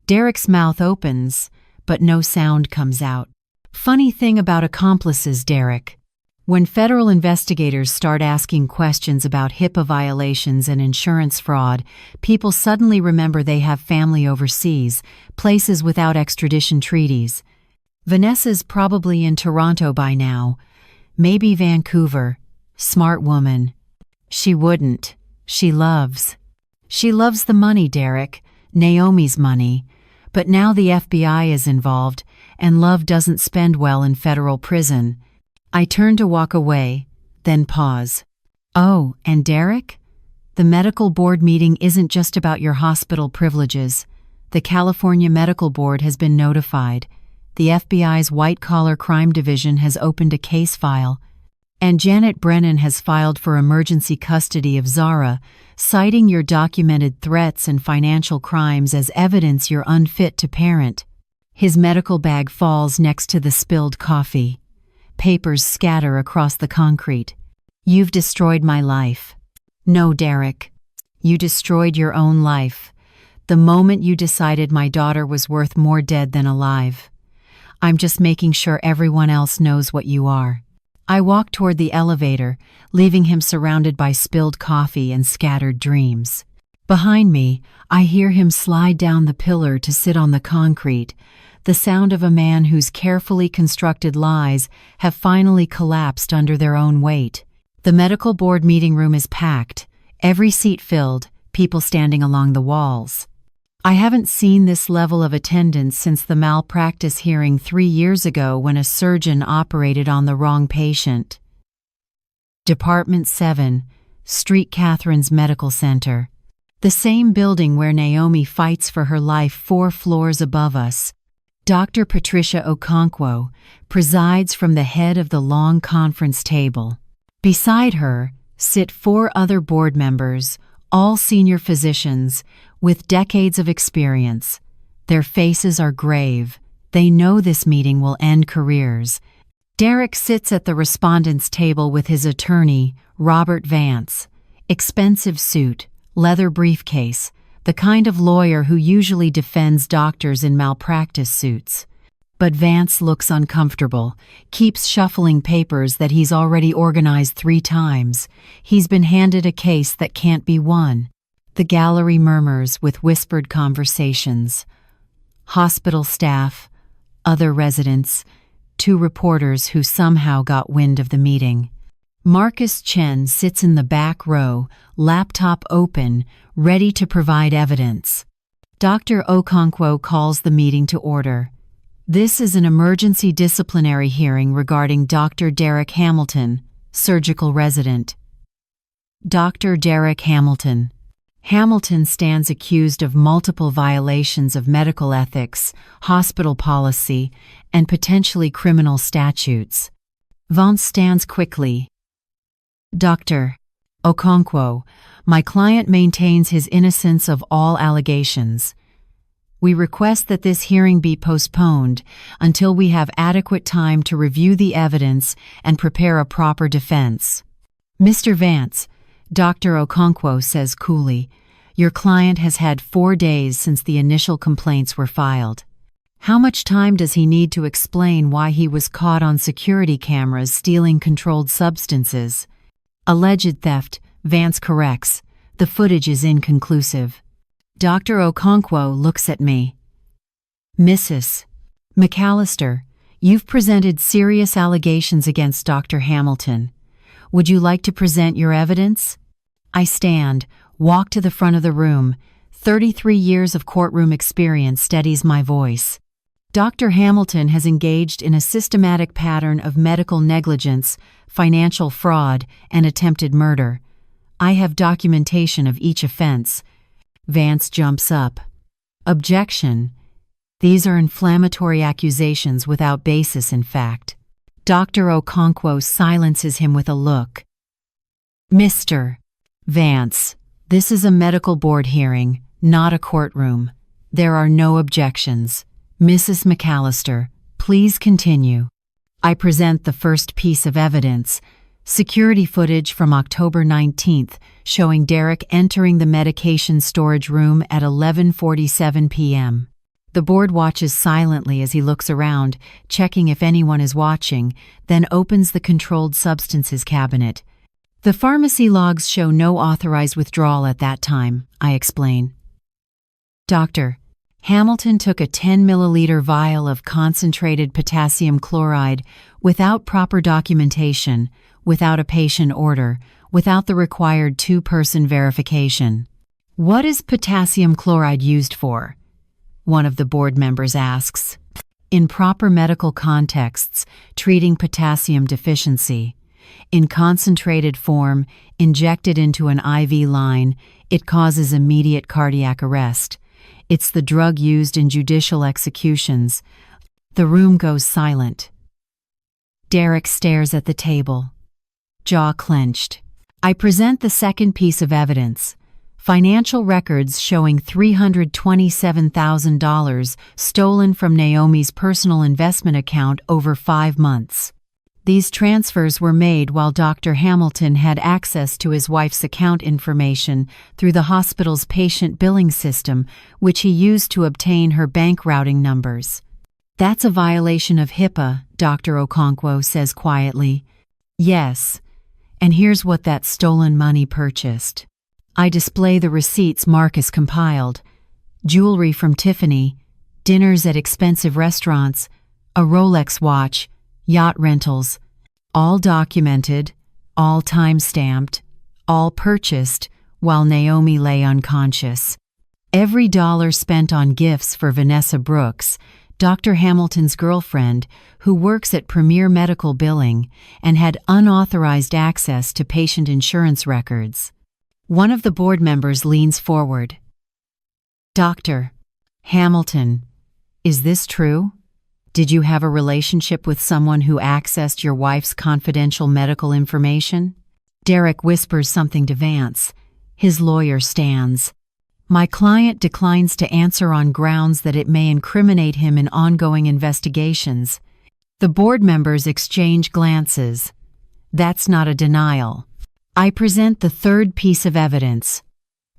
Derek's mouth opens, but no sound comes out. Funny thing about accomplices, Derek. When federal investigators start asking questions about HIPAA violations and insurance fraud, people suddenly remember they have family overseas, places without extradition treaties. Vanessa's probably in Toronto by now, maybe Vancouver. Smart woman. She wouldn't. She loves. She loves the money, Derek, Naomi's money. But now the FBI is involved, and love doesn't spend well in federal prison. I turn to walk away, then pause. Oh, and Derek? The medical board meeting isn't just about your hospital privileges. The California Medical Board has been notified. The FBI's white-collar crime division has opened a case file. And Janet Brennan has filed for emergency custody of Zara, citing your documented threats and financial crimes as evidence you're unfit to parent. His medical bag falls next to the spilled coffee. Papers scatter across the concrete. You've destroyed my life. No, Derek. You destroyed your own life. The moment you decided my daughter was worth more dead than alive. I'm just making sure everyone else knows what you are. I walk toward the elevator, leaving him surrounded by spilled coffee and scattered dreams. Behind me, I hear him slide down the pillar to sit on the concrete, the sound of a man whose carefully constructed lies have finally collapsed under their own weight. The medical board meeting room is packed, every seat filled, people standing along the walls. I haven't seen this level of attendance since the malpractice hearing 3 years ago when a surgeon operated on the wrong patient. Department 7, Street Catherine's Medical Center. The same building where Naomi fights for her life 4 floors above us. Dr. Patricia Okonkwo presides from the head of the long conference table. Beside her sit 4 other board members, all senior physicians with decades of experience. Their faces are grave. They know this meeting will end careers. Derek sits at the respondents' table with his attorney, Robert Vance. Expensive suit, leather briefcase, the kind of lawyer who usually defends doctors in malpractice suits. But Vance looks uncomfortable, keeps shuffling papers that he's already organized 3 times. He's been handed a case that can't be won. The gallery murmurs with whispered conversations. Hospital staff, other residents, 2 reporters who somehow got wind of the meeting. Marcus Chen sits in the back row, laptop open, ready to provide evidence. Dr. Okonkwo calls the meeting to order. This is an emergency disciplinary hearing regarding Dr. Derek Hamilton, surgical resident. Dr. Derek Hamilton. Hamilton stands accused of multiple violations of medical ethics, hospital policy, and potentially criminal statutes. Vance stands quickly. Dr. Okonkwo, my client maintains his innocence of all allegations. We request that this hearing be postponed until we have adequate time to review the evidence and prepare a proper defense. Mr. Vance, Dr. Okonkwo says coolly, your client has had 4 days since the initial complaints were filed. How much time does he need to explain why he was caught on security cameras stealing controlled substances? Alleged theft, Vance corrects. The footage is inconclusive. Dr. Okonkwo looks at me. Mrs. McAllister, you've presented serious allegations against Dr. Hamilton. Would you like to present your evidence? I stand, walk to the front of the room. 33 years of courtroom experience steadies my voice. Dr. Hamilton has engaged in a systematic pattern of medical negligence, financial fraud, and attempted murder. I have documentation of each offense. Vance jumps up. Objection. These are inflammatory accusations without basis in fact. Dr. Okonkwo silences him with a look. Mr. Vance, this is a medical board hearing, not a courtroom. There are no objections. Mrs. McAllister, please continue. I present the first piece of evidence, security footage from October 19th showing Derek entering the medication storage room at 11:47 p.m. The board watches silently as he looks around, checking if anyone is watching, then opens the controlled substances cabinet. The pharmacy logs show no authorized withdrawal at that time, I explain. Dr. Hamilton took a 10-milliliter vial of concentrated potassium chloride without proper documentation, without a patient order, without the required 2-person verification. What is potassium chloride used for? One of the board members asks. In proper medical contexts, treating potassium deficiency. In concentrated form, injected into an IV line, it causes immediate cardiac arrest. It's the drug used in judicial executions. The room goes silent. Derek stares at the table, jaw clenched. I present the second piece of evidence, financial records showing $327,000 stolen from Naomi's personal investment account over 5 months. These transfers were made while Dr. Hamilton had access to his wife's account information through the hospital's patient billing system, which he used to obtain her bank routing numbers. That's a violation of HIPAA, Dr. Okonkwo says quietly. Yes, and here's what that stolen money purchased. I display the receipts Marcus compiled. Jewelry from Tiffany, dinners at expensive restaurants, a Rolex watch, yacht rentals, all documented, all time-stamped, all purchased while Naomi lay unconscious. Every dollar spent on gifts for Vanessa Brooks, Dr. Hamilton's girlfriend, who works at Premier Medical Billing and had unauthorized access to patient insurance records. One of the board members leans forward. Dr. Hamilton, is this true? Did you have a relationship with someone who accessed your wife's confidential medical information? Derek whispers something to Vance. His lawyer stands. My client declines to answer on grounds that it may incriminate him in ongoing investigations. The board members exchange glances. That's not a denial. I present the third piece of evidence.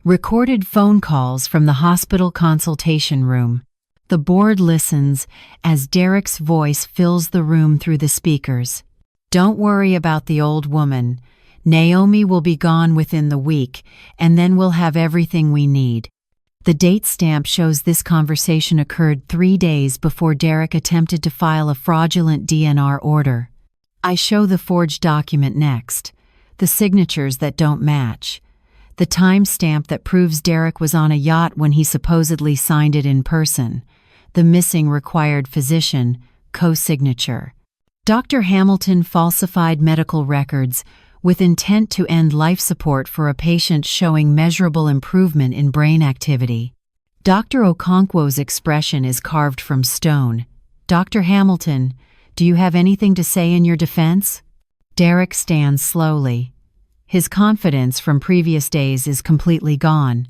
Recorded phone calls from the hospital consultation room. The board listens as Derek's voice fills the room through the speakers. Don't worry about the old woman. Naomi will be gone within the week, and then we'll have everything we need. The date stamp shows this conversation occurred 3 days before Derek attempted to file a fraudulent DNR order. I show the forged document next. The signatures that don't match. The timestamp that proves Derek was on a yacht when he supposedly signed it in person. The missing required physician, co-signature. Dr. Hamilton falsified medical records, with intent to end life support for a patient showing measurable improvement in brain activity. Dr. Okonkwo's expression is carved from stone. Dr. Hamilton, do you have anything to say in your defense? Derek stands slowly. His confidence from previous days is completely gone.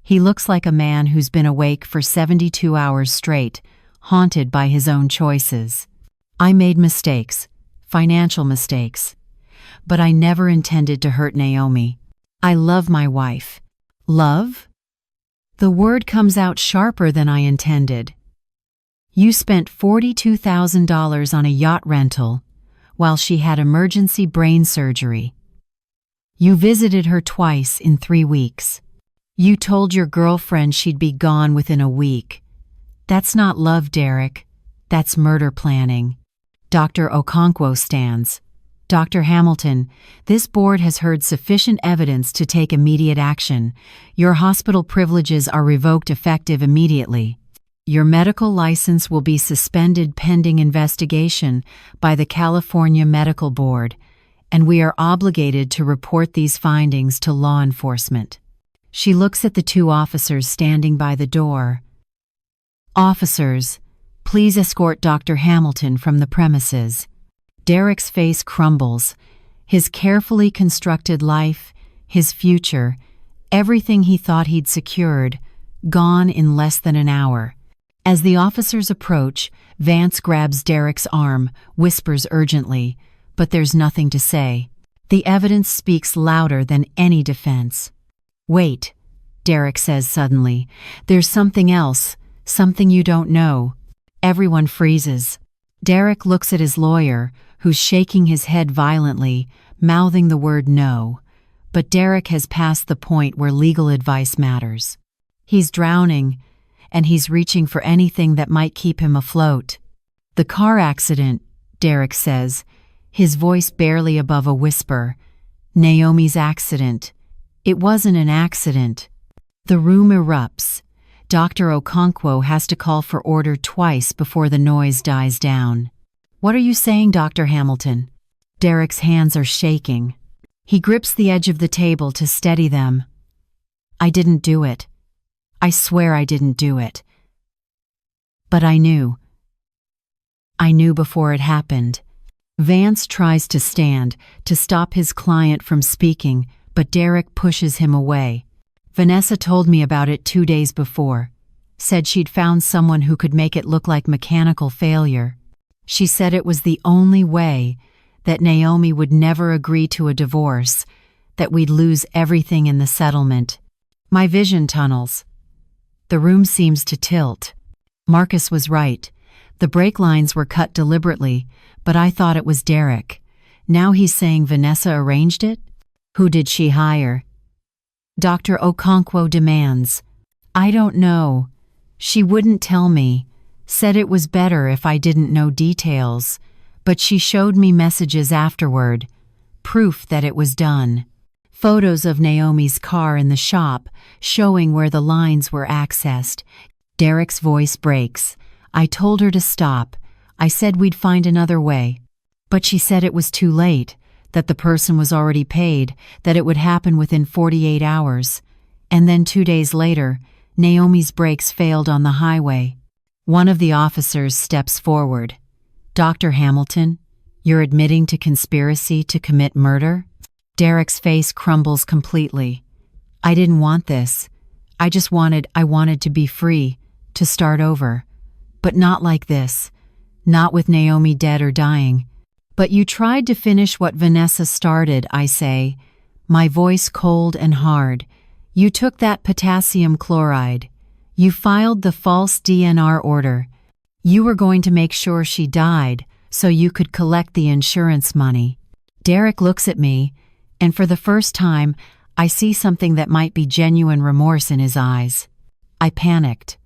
He looks like a man who's been awake for 72 hours straight, haunted by his own choices. I made mistakes, financial mistakes. But I never intended to hurt Naomi. I love my wife. Love? The word comes out sharper than I intended. You spent $42,000 on a yacht rental while she had emergency brain surgery. You visited her twice in 3 weeks. You told your girlfriend she'd be gone within a week. That's not love, Derek. That's murder planning. Dr. Okonkwo stands. Dr. Hamilton, this board has heard sufficient evidence to take immediate action. Your hospital privileges are revoked effective immediately. Your medical license will be suspended pending investigation by the California Medical Board, and we are obligated to report these findings to law enforcement. She looks at the 2 officers standing by the door. Officers, please escort Dr. Hamilton from the premises. Derek's face crumbles. His carefully constructed life, his future, everything he thought he'd secured, gone in less than an hour. As the officers approach, Vance grabs Derek's arm, whispers urgently, but there's nothing to say. The evidence speaks louder than any defense. Wait, Derek says suddenly. There's something else, something you don't know. Everyone freezes. Derek looks at his lawyer, who's shaking his head violently, mouthing the word no. But Derek has passed the point where legal advice matters. He's drowning, and he's reaching for anything that might keep him afloat. The car accident, Derek says, his voice barely above a whisper. Naomi's accident. It wasn't an accident. The room erupts. Dr. Okonkwo has to call for order twice before the noise dies down. What are you saying, Dr. Hamilton? Derek's hands are shaking. He grips the edge of the table to steady them. I didn't do it. I swear I didn't do it. But I knew. I knew before it happened. Vance tries to stand, to stop his client from speaking, but Derek pushes him away. Vanessa told me about it 2 days before. Said she'd found someone who could make it look like mechanical failure. She said it was the only way, that Naomi would never agree to a divorce, that we'd lose everything in the settlement. My vision tunnels. The room seems to tilt. Marcus was right. The brake lines were cut deliberately, but I thought it was Derek. Now he's saying Vanessa arranged it? Who did she hire? Dr. Okonkwo demands. I don't know. She wouldn't tell me. Said it was better if I didn't know details. But she showed me messages afterward. Proof that it was done. Photos of Naomi's car in the shop, showing where the lines were accessed. Derek's voice breaks. I told her to stop. I said we'd find another way. But she said it was too late, that the person was already paid, that it would happen within 48 hours. And then 2 days later, Naomi's brakes failed on the highway. One of the officers steps forward. Dr. Hamilton, you're admitting to conspiracy to commit murder? Derek's face crumbles completely. I didn't want this. I wanted to be free, to start over. But not like this. Not with Naomi dead or dying. But you tried to finish what Vanessa started, I say. My voice cold and hard. You took that potassium chloride. You filed the false DNR order. You were going to make sure she died, so you could collect the insurance money. Derek looks at me, and for the first time, I see something that might be genuine remorse in his eyes. I panicked.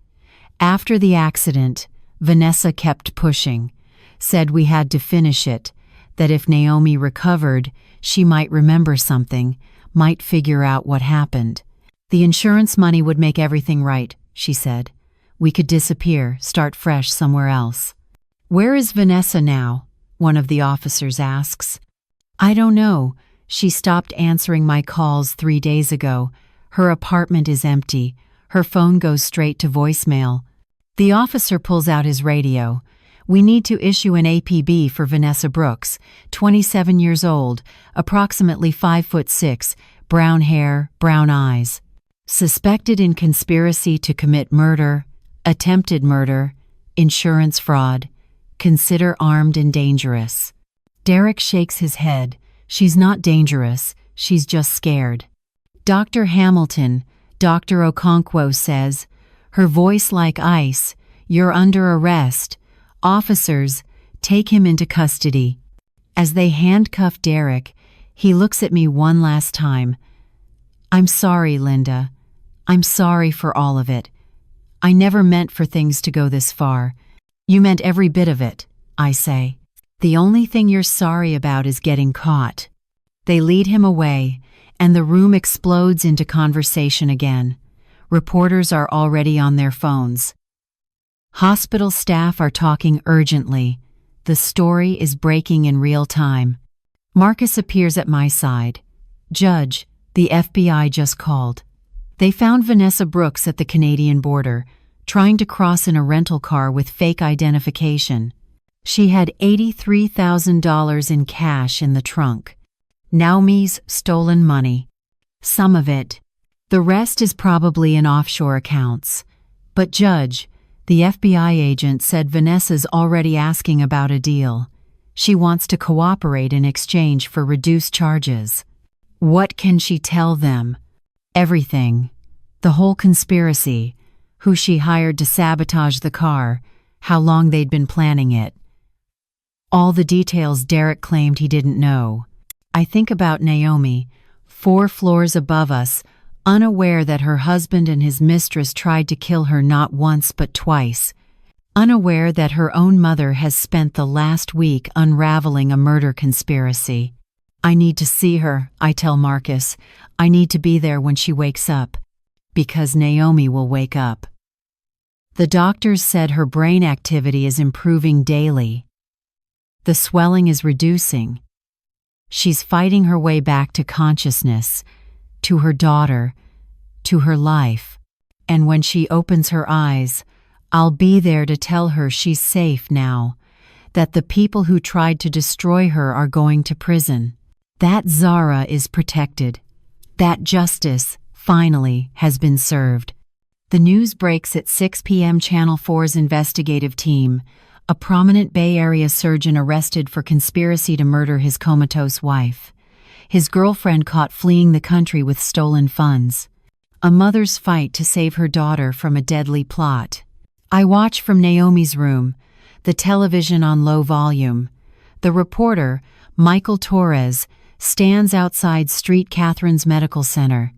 After the accident, Vanessa kept pushing, said we had to finish it, that if Naomi recovered, she might remember something, might figure out what happened. The insurance money would make everything right, she said. We could disappear, start fresh somewhere else. Where is Vanessa now? One of the officers asks. I don't know. She stopped answering my calls 3 days ago. Her apartment is empty. Her phone goes straight to voicemail. The officer pulls out his radio. We need to issue an APB for Vanessa Brooks, 27 years old, approximately 5'6", brown hair, brown eyes. Suspected in conspiracy to commit murder, attempted murder, insurance fraud. Consider armed and dangerous. Derek shakes his head. She's not dangerous, she's just scared. Dr. Hamilton, Dr. Okonkwo says, her voice like ice, you're under arrest. Officers, take him into custody. As they handcuff Derek, he looks at me one last time. I'm sorry, Linda. I'm sorry for all of it. I never meant for things to go this far. You meant every bit of it, I say. The only thing you're sorry about is getting caught. They lead him away, and the room explodes into conversation again. Reporters are already on their phones. Hospital staff are talking urgently. The story is breaking in real time. Marcus appears at my side. Judge, the FBI just called. They found Vanessa Brooks at the Canadian border, trying to cross in a rental car with fake identification. She had $83,000 in cash in the trunk. Naomi's stolen money. Some of it. The rest is probably in offshore accounts. But Judge, the FBI agent said Vanessa's already asking about a deal. She wants to cooperate in exchange for reduced charges. What can she tell them? Everything. The whole conspiracy. Who she hired to sabotage the car. How long they'd been planning it. All the details Derek claimed he didn't know. I think about Naomi, 4 floors above us, unaware that her husband and his mistress tried to kill her not once but twice. Unaware that her own mother has spent the last week unraveling a murder conspiracy. I need to see her, I tell Marcus. I need to be there when she wakes up. Because Naomi will wake up. The doctors said her brain activity is improving daily. The swelling is reducing. She's fighting her way back to consciousness, to her daughter, to her life. And when she opens her eyes, I'll be there to tell her she's safe now, that the people who tried to destroy her are going to prison, that Zara is protected, that justice, finally, has been served. The news breaks at 6 p.m. Channel 4's investigative team. A prominent Bay Area surgeon arrested for conspiracy to murder his comatose wife. His girlfriend caught fleeing the country with stolen funds. A mother's fight to save her daughter from a deadly plot. I watch from Naomi's room, the television on low volume. The reporter, Michael Torres, stands outside Street Catherine's Medical Center.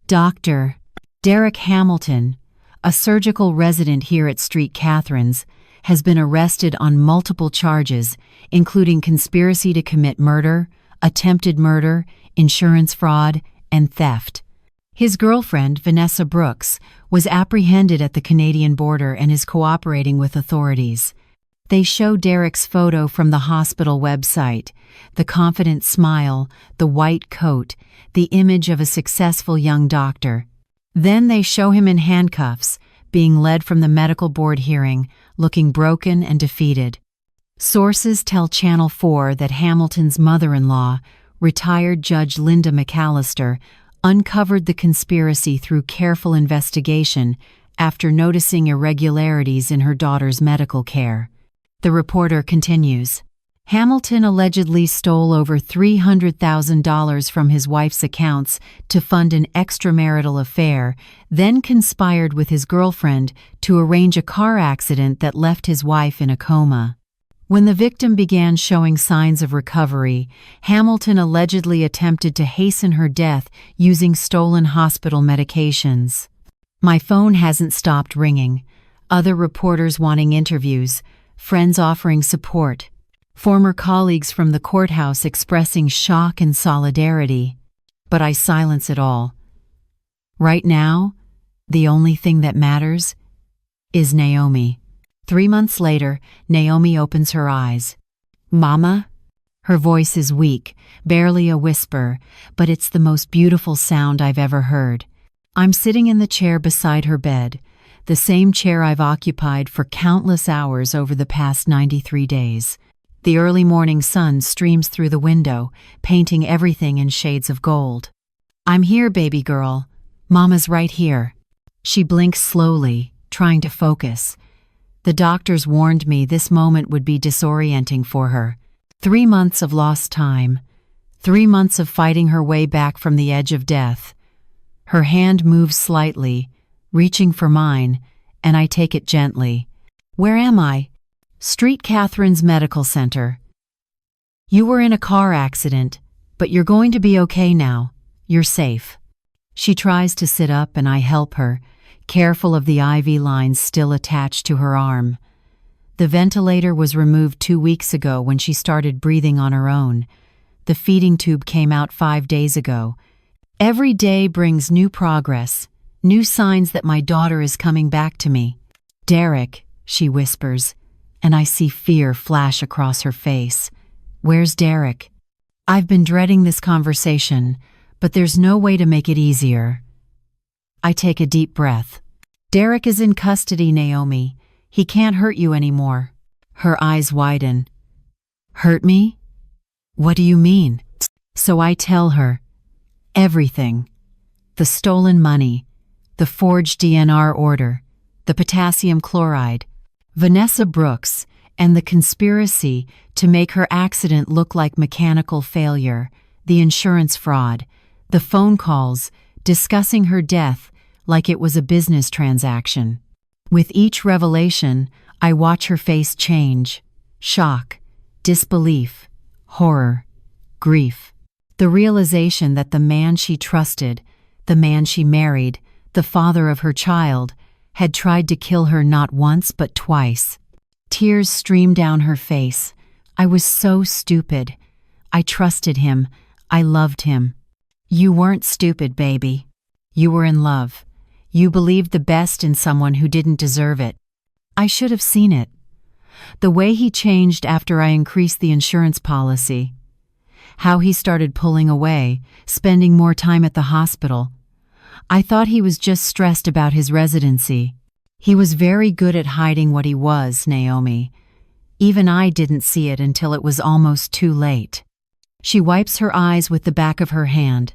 Dr. Derek Hamilton, a surgical resident here at Street Catherine's, has been arrested on multiple charges, including conspiracy to commit murder, attempted murder, insurance fraud, and theft. His girlfriend, Vanessa Brooks, was apprehended at the Canadian border and is cooperating with authorities. They show Derek's photo from the hospital website, the confident smile, the white coat, the image of a successful young doctor. Then they show him in handcuffs, being led from the medical board hearing, looking broken and defeated. Sources tell Channel 4 that Hamilton's mother-in-law, retired Judge Linda McAllister, uncovered the conspiracy through careful investigation after noticing irregularities in her daughter's medical care. The reporter continues. Hamilton allegedly stole over $300,000 from his wife's accounts to fund an extramarital affair, then conspired with his girlfriend to arrange a car accident that left his wife in a coma. When the victim began showing signs of recovery, Hamilton allegedly attempted to hasten her death using stolen hospital medications. My phone hasn't stopped ringing. Other reporters wanting interviews, friends offering support. Former colleagues from the courthouse expressing shock and solidarity, but I silence it all. Right now, the only thing that matters is Naomi. 3 months later, Naomi opens her eyes. Mama? Her voice is weak, barely a whisper, but it's the most beautiful sound I've ever heard. I'm sitting in the chair beside her bed, the same chair I've occupied for countless hours over the past 93 days. The early morning sun streams through the window, painting everything in shades of gold. "I'm here, baby girl. Mama's right here." She blinks slowly, trying to focus. The doctors warned me this moment would be disorienting for her. 3 months of lost time. 3 months of fighting her way back from the edge of death. Her hand moves slightly, reaching for mine, and I take it gently. "Where am I?" "Street Catherine's Medical Center. You were in a car accident, but you're going to be okay now. You're safe." She tries to sit up and I help her, careful of the IV lines still attached to her arm. The ventilator was removed 2 weeks ago when she started breathing on her own. The feeding tube came out 5 days ago. Every day brings new progress, new signs that my daughter is coming back to me. "Derek," she whispers, and I see fear flash across her face. "Where's Derek?" I've been dreading this conversation, but there's no way to make it easier. I take a deep breath. "Derek is in custody, Naomi. He can't hurt you anymore." Her eyes widen. "Hurt me? What do you mean?" So I tell her. Everything. The stolen money, the forged DNR order, the potassium chloride, Vanessa Brooks, and the conspiracy to make her accident look like mechanical failure, the insurance fraud, the phone calls discussing her death like it was a business transaction. With each revelation, I watch her face change. Shock, disbelief, horror, grief. The realization that the man she trusted, the man she married, the father of her child, had tried to kill her not once but twice. Tears stream down her face. I was so stupid. I trusted him. I loved him. "You weren't stupid, baby. You were in love. You believed the best in someone who didn't deserve it. I should have seen it. The way he changed after I increased the insurance policy. How he started pulling away, spending more time at the hospital. I thought he was just stressed about his residency. He was very good at hiding what he was, Naomi. Even I didn't see it until it was almost too late." She wipes her eyes with the back of her hand.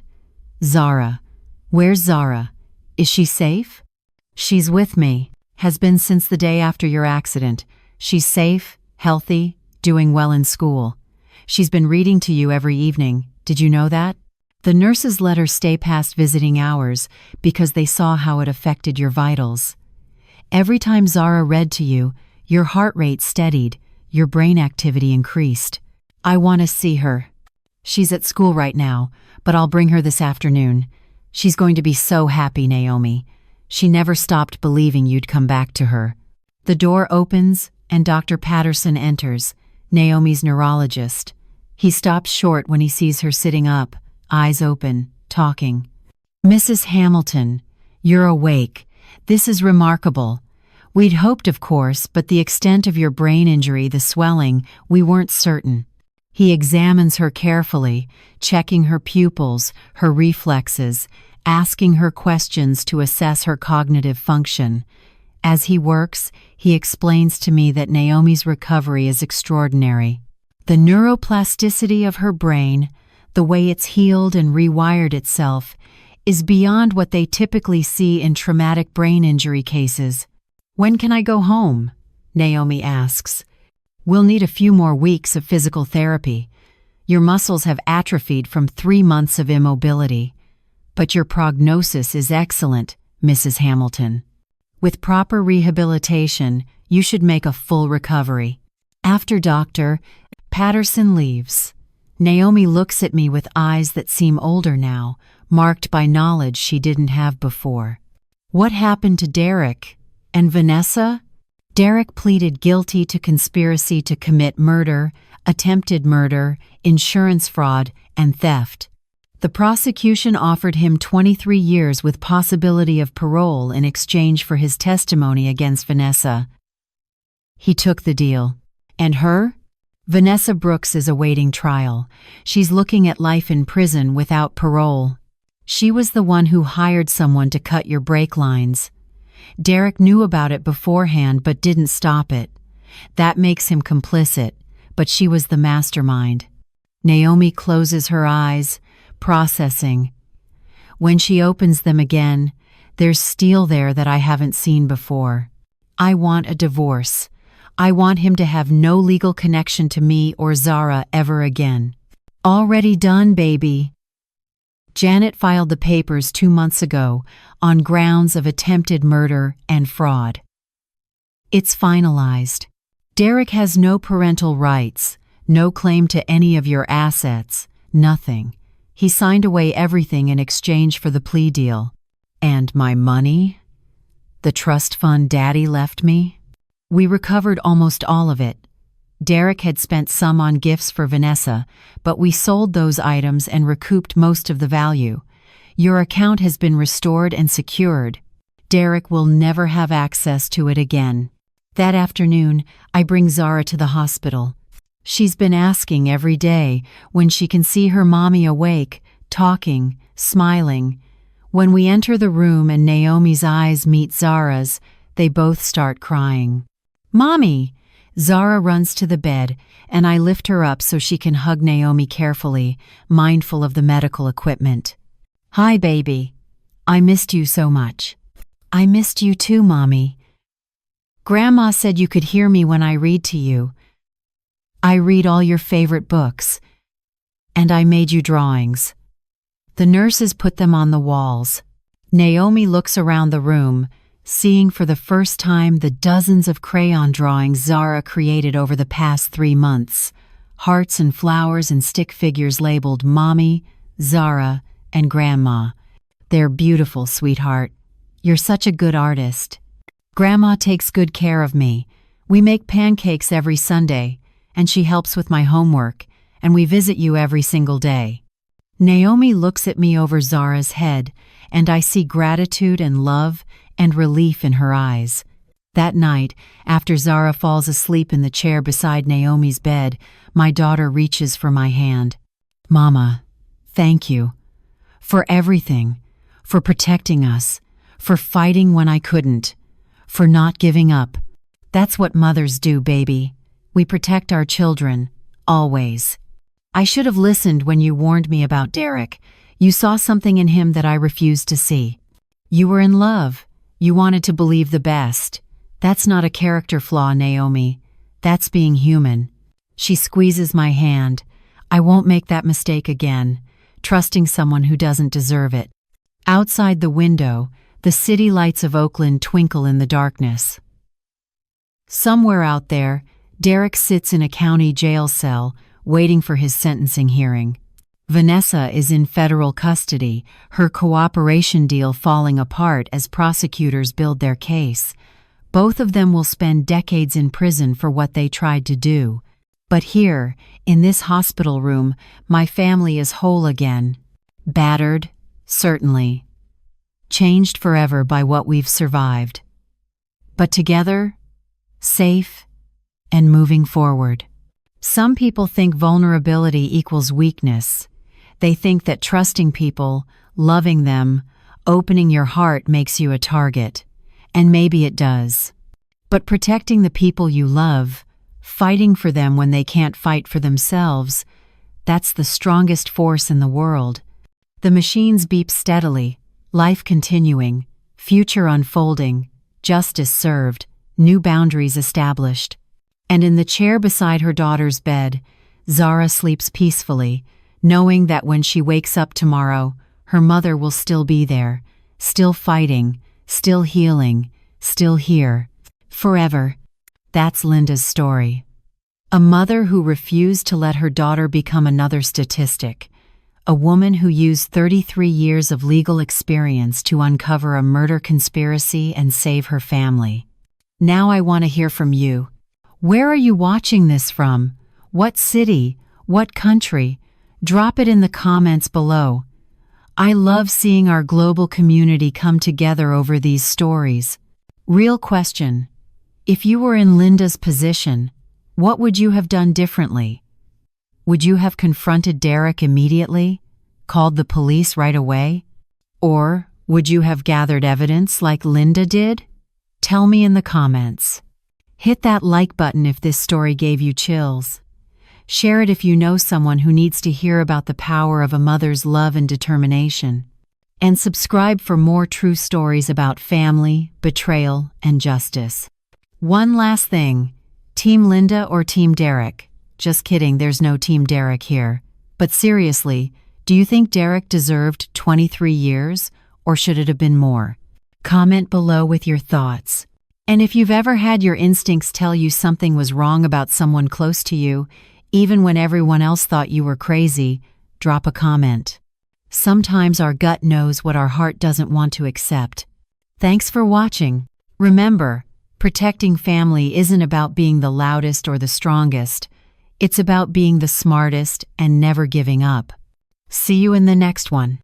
"Zara. Where's Zara? Is she safe?" "She's with me. Has been since the day after your accident. She's safe, healthy, doing well in school. She's been reading to you every evening. Did you know that? The nurses let her stay past visiting hours because they saw how it affected your vitals. Every time Zara read to you, your heart rate steadied, your brain activity increased. I want to see her. She's at school right now, but I'll bring her this afternoon. She's going to be so happy, Naomi. She never stopped believing you'd come back to her." The door opens and Dr. Patterson enters, Naomi's neurologist. He stops short when he sees her sitting up, eyes open, talking. "Mrs. Hamilton, you're awake. This is remarkable. We'd hoped, of course, but the extent of your brain injury, the swelling, we weren't certain." He examines her carefully, checking her pupils, her reflexes, asking her questions to assess her cognitive function. As he works, he explains to me that Naomi's recovery is extraordinary. The neuroplasticity of her brain, the way it's healed and rewired itself, is beyond what they typically see in traumatic brain injury cases. "When can I go home?" Naomi asks. "We'll need a few more weeks of physical therapy. Your muscles have atrophied from 3 months of immobility. But your prognosis is excellent, Mrs. Hamilton. With proper rehabilitation, you should make a full recovery." After Dr. Patterson leaves, Naomi looks at me with eyes that seem older now, marked by knowledge she didn't have before. "What happened to Derek? And Vanessa?" Derek pleaded guilty to conspiracy to commit murder, attempted murder, insurance fraud, and theft. The prosecution offered him 23 years with possibility of parole in exchange for his testimony against Vanessa. He took the deal. And her? Vanessa Brooks is awaiting trial. She's looking at life in prison without parole. She was the one who hired someone to cut your brake lines. Derek knew about it beforehand but didn't stop it. That makes him complicit, but she was the mastermind. Naomi closes her eyes, processing. When she opens them again, there's steel there that I haven't seen before. I want a divorce. I want him to have no legal connection to me or Zara ever again. Already done, baby. Janet filed the papers 2 months ago on grounds of attempted murder and fraud. It's finalized. Derek has no parental rights, no claim to any of your assets, nothing. He signed away everything in exchange for the plea deal. And my money? The trust fund Daddy left me? We recovered almost all of it. Derek had spent some on gifts for Vanessa, but we sold those items and recouped most of the value. Your account has been restored and secured. Derek will never have access to it again. That afternoon, I bring Zara to the hospital. She's been asking every day when she can see her mommy awake, talking, smiling. When we enter the room and Naomi's eyes meet Zara's, they both start crying. Mommy! Zara runs to the bed, and I lift her up so she can hug Naomi carefully, mindful of the medical equipment. Hi, baby. I missed you so much. I missed you too, Mommy. Grandma said you could hear me when I read to you. I read all your favorite books. And I made you drawings. The nurses put them on the walls. Naomi looks around the room, seeing for the first time the dozens of crayon drawings Zara created over the past 3 months. Hearts and flowers and stick figures labeled Mommy, Zara, and Grandma. They're beautiful, sweetheart. You're such a good artist. Grandma takes good care of me. We make pancakes every Sunday, and she helps with my homework, and we visit you every single day. Naomi looks at me over Zara's head, and I see gratitude and love and relief in her eyes. That night, after Zara falls asleep in the chair beside Naomi's bed, my daughter reaches for my hand. Mama, thank you. For everything. For protecting us. For fighting when I couldn't. For not giving up. That's what mothers do, baby. We protect our children. Always. I should have listened when you warned me about Derek. You saw something in him that I refused to see. You were in love. You wanted to believe the best. That's not a character flaw, Naomi. That's being human. She squeezes my hand. I won't make that mistake again, trusting someone who doesn't deserve it. Outside the window, the city lights of Oakland twinkle in the darkness. Somewhere out there, Derek sits in a county jail cell, waiting for his sentencing hearing. Vanessa is in federal custody, her cooperation deal falling apart as prosecutors build their case. Both of them will spend decades in prison for what they tried to do. But here, in this hospital room, my family is whole again. Battered, certainly. Changed forever by what we've survived. But together, safe, and moving forward. Some people think vulnerability equals weakness. They think that trusting people, loving them, opening your heart makes you a target. And maybe it does. But protecting the people you love, fighting for them when they can't fight for themselves, that's the strongest force in the world. The machines beep steadily, life continuing, future unfolding, justice served, new boundaries established. And in the chair beside her daughter's bed, Zara sleeps peacefully, knowing that when she wakes up tomorrow, her mother will still be there, still fighting, still healing, still here. Forever. That's Linda's story. A mother who refused to let her daughter become another statistic. A woman who used 33 years of legal experience to uncover a murder conspiracy and save her family. Now I want to hear from you. Where are you watching this from? What city? What country? Drop it in the comments below. I love seeing our global community come together over these stories. Real question. If you were in Linda's position, What would you have done differently? Would you have confronted Derek immediately? Called the police right away? Or would you have gathered evidence like Linda did? Tell me in the comments. Hit that like button if this story gave you chills. Share it if you know someone who needs to hear about the power of a mother's love and determination. And subscribe for more true stories about family, betrayal, and justice. One last thing. Team Linda or Team Derek? Just kidding, there's no Team Derek here. But seriously, do you think Derek deserved 23 years, or should it have been more? Comment below with your thoughts. And if you've ever had your instincts tell you something was wrong about someone close to you, even when everyone else thought you were crazy, drop a comment. Sometimes our gut knows what our heart doesn't want to accept. Thanks for watching. Remember, protecting family isn't about being the loudest or the strongest. It's about being the smartest and never giving up. See you in the next one.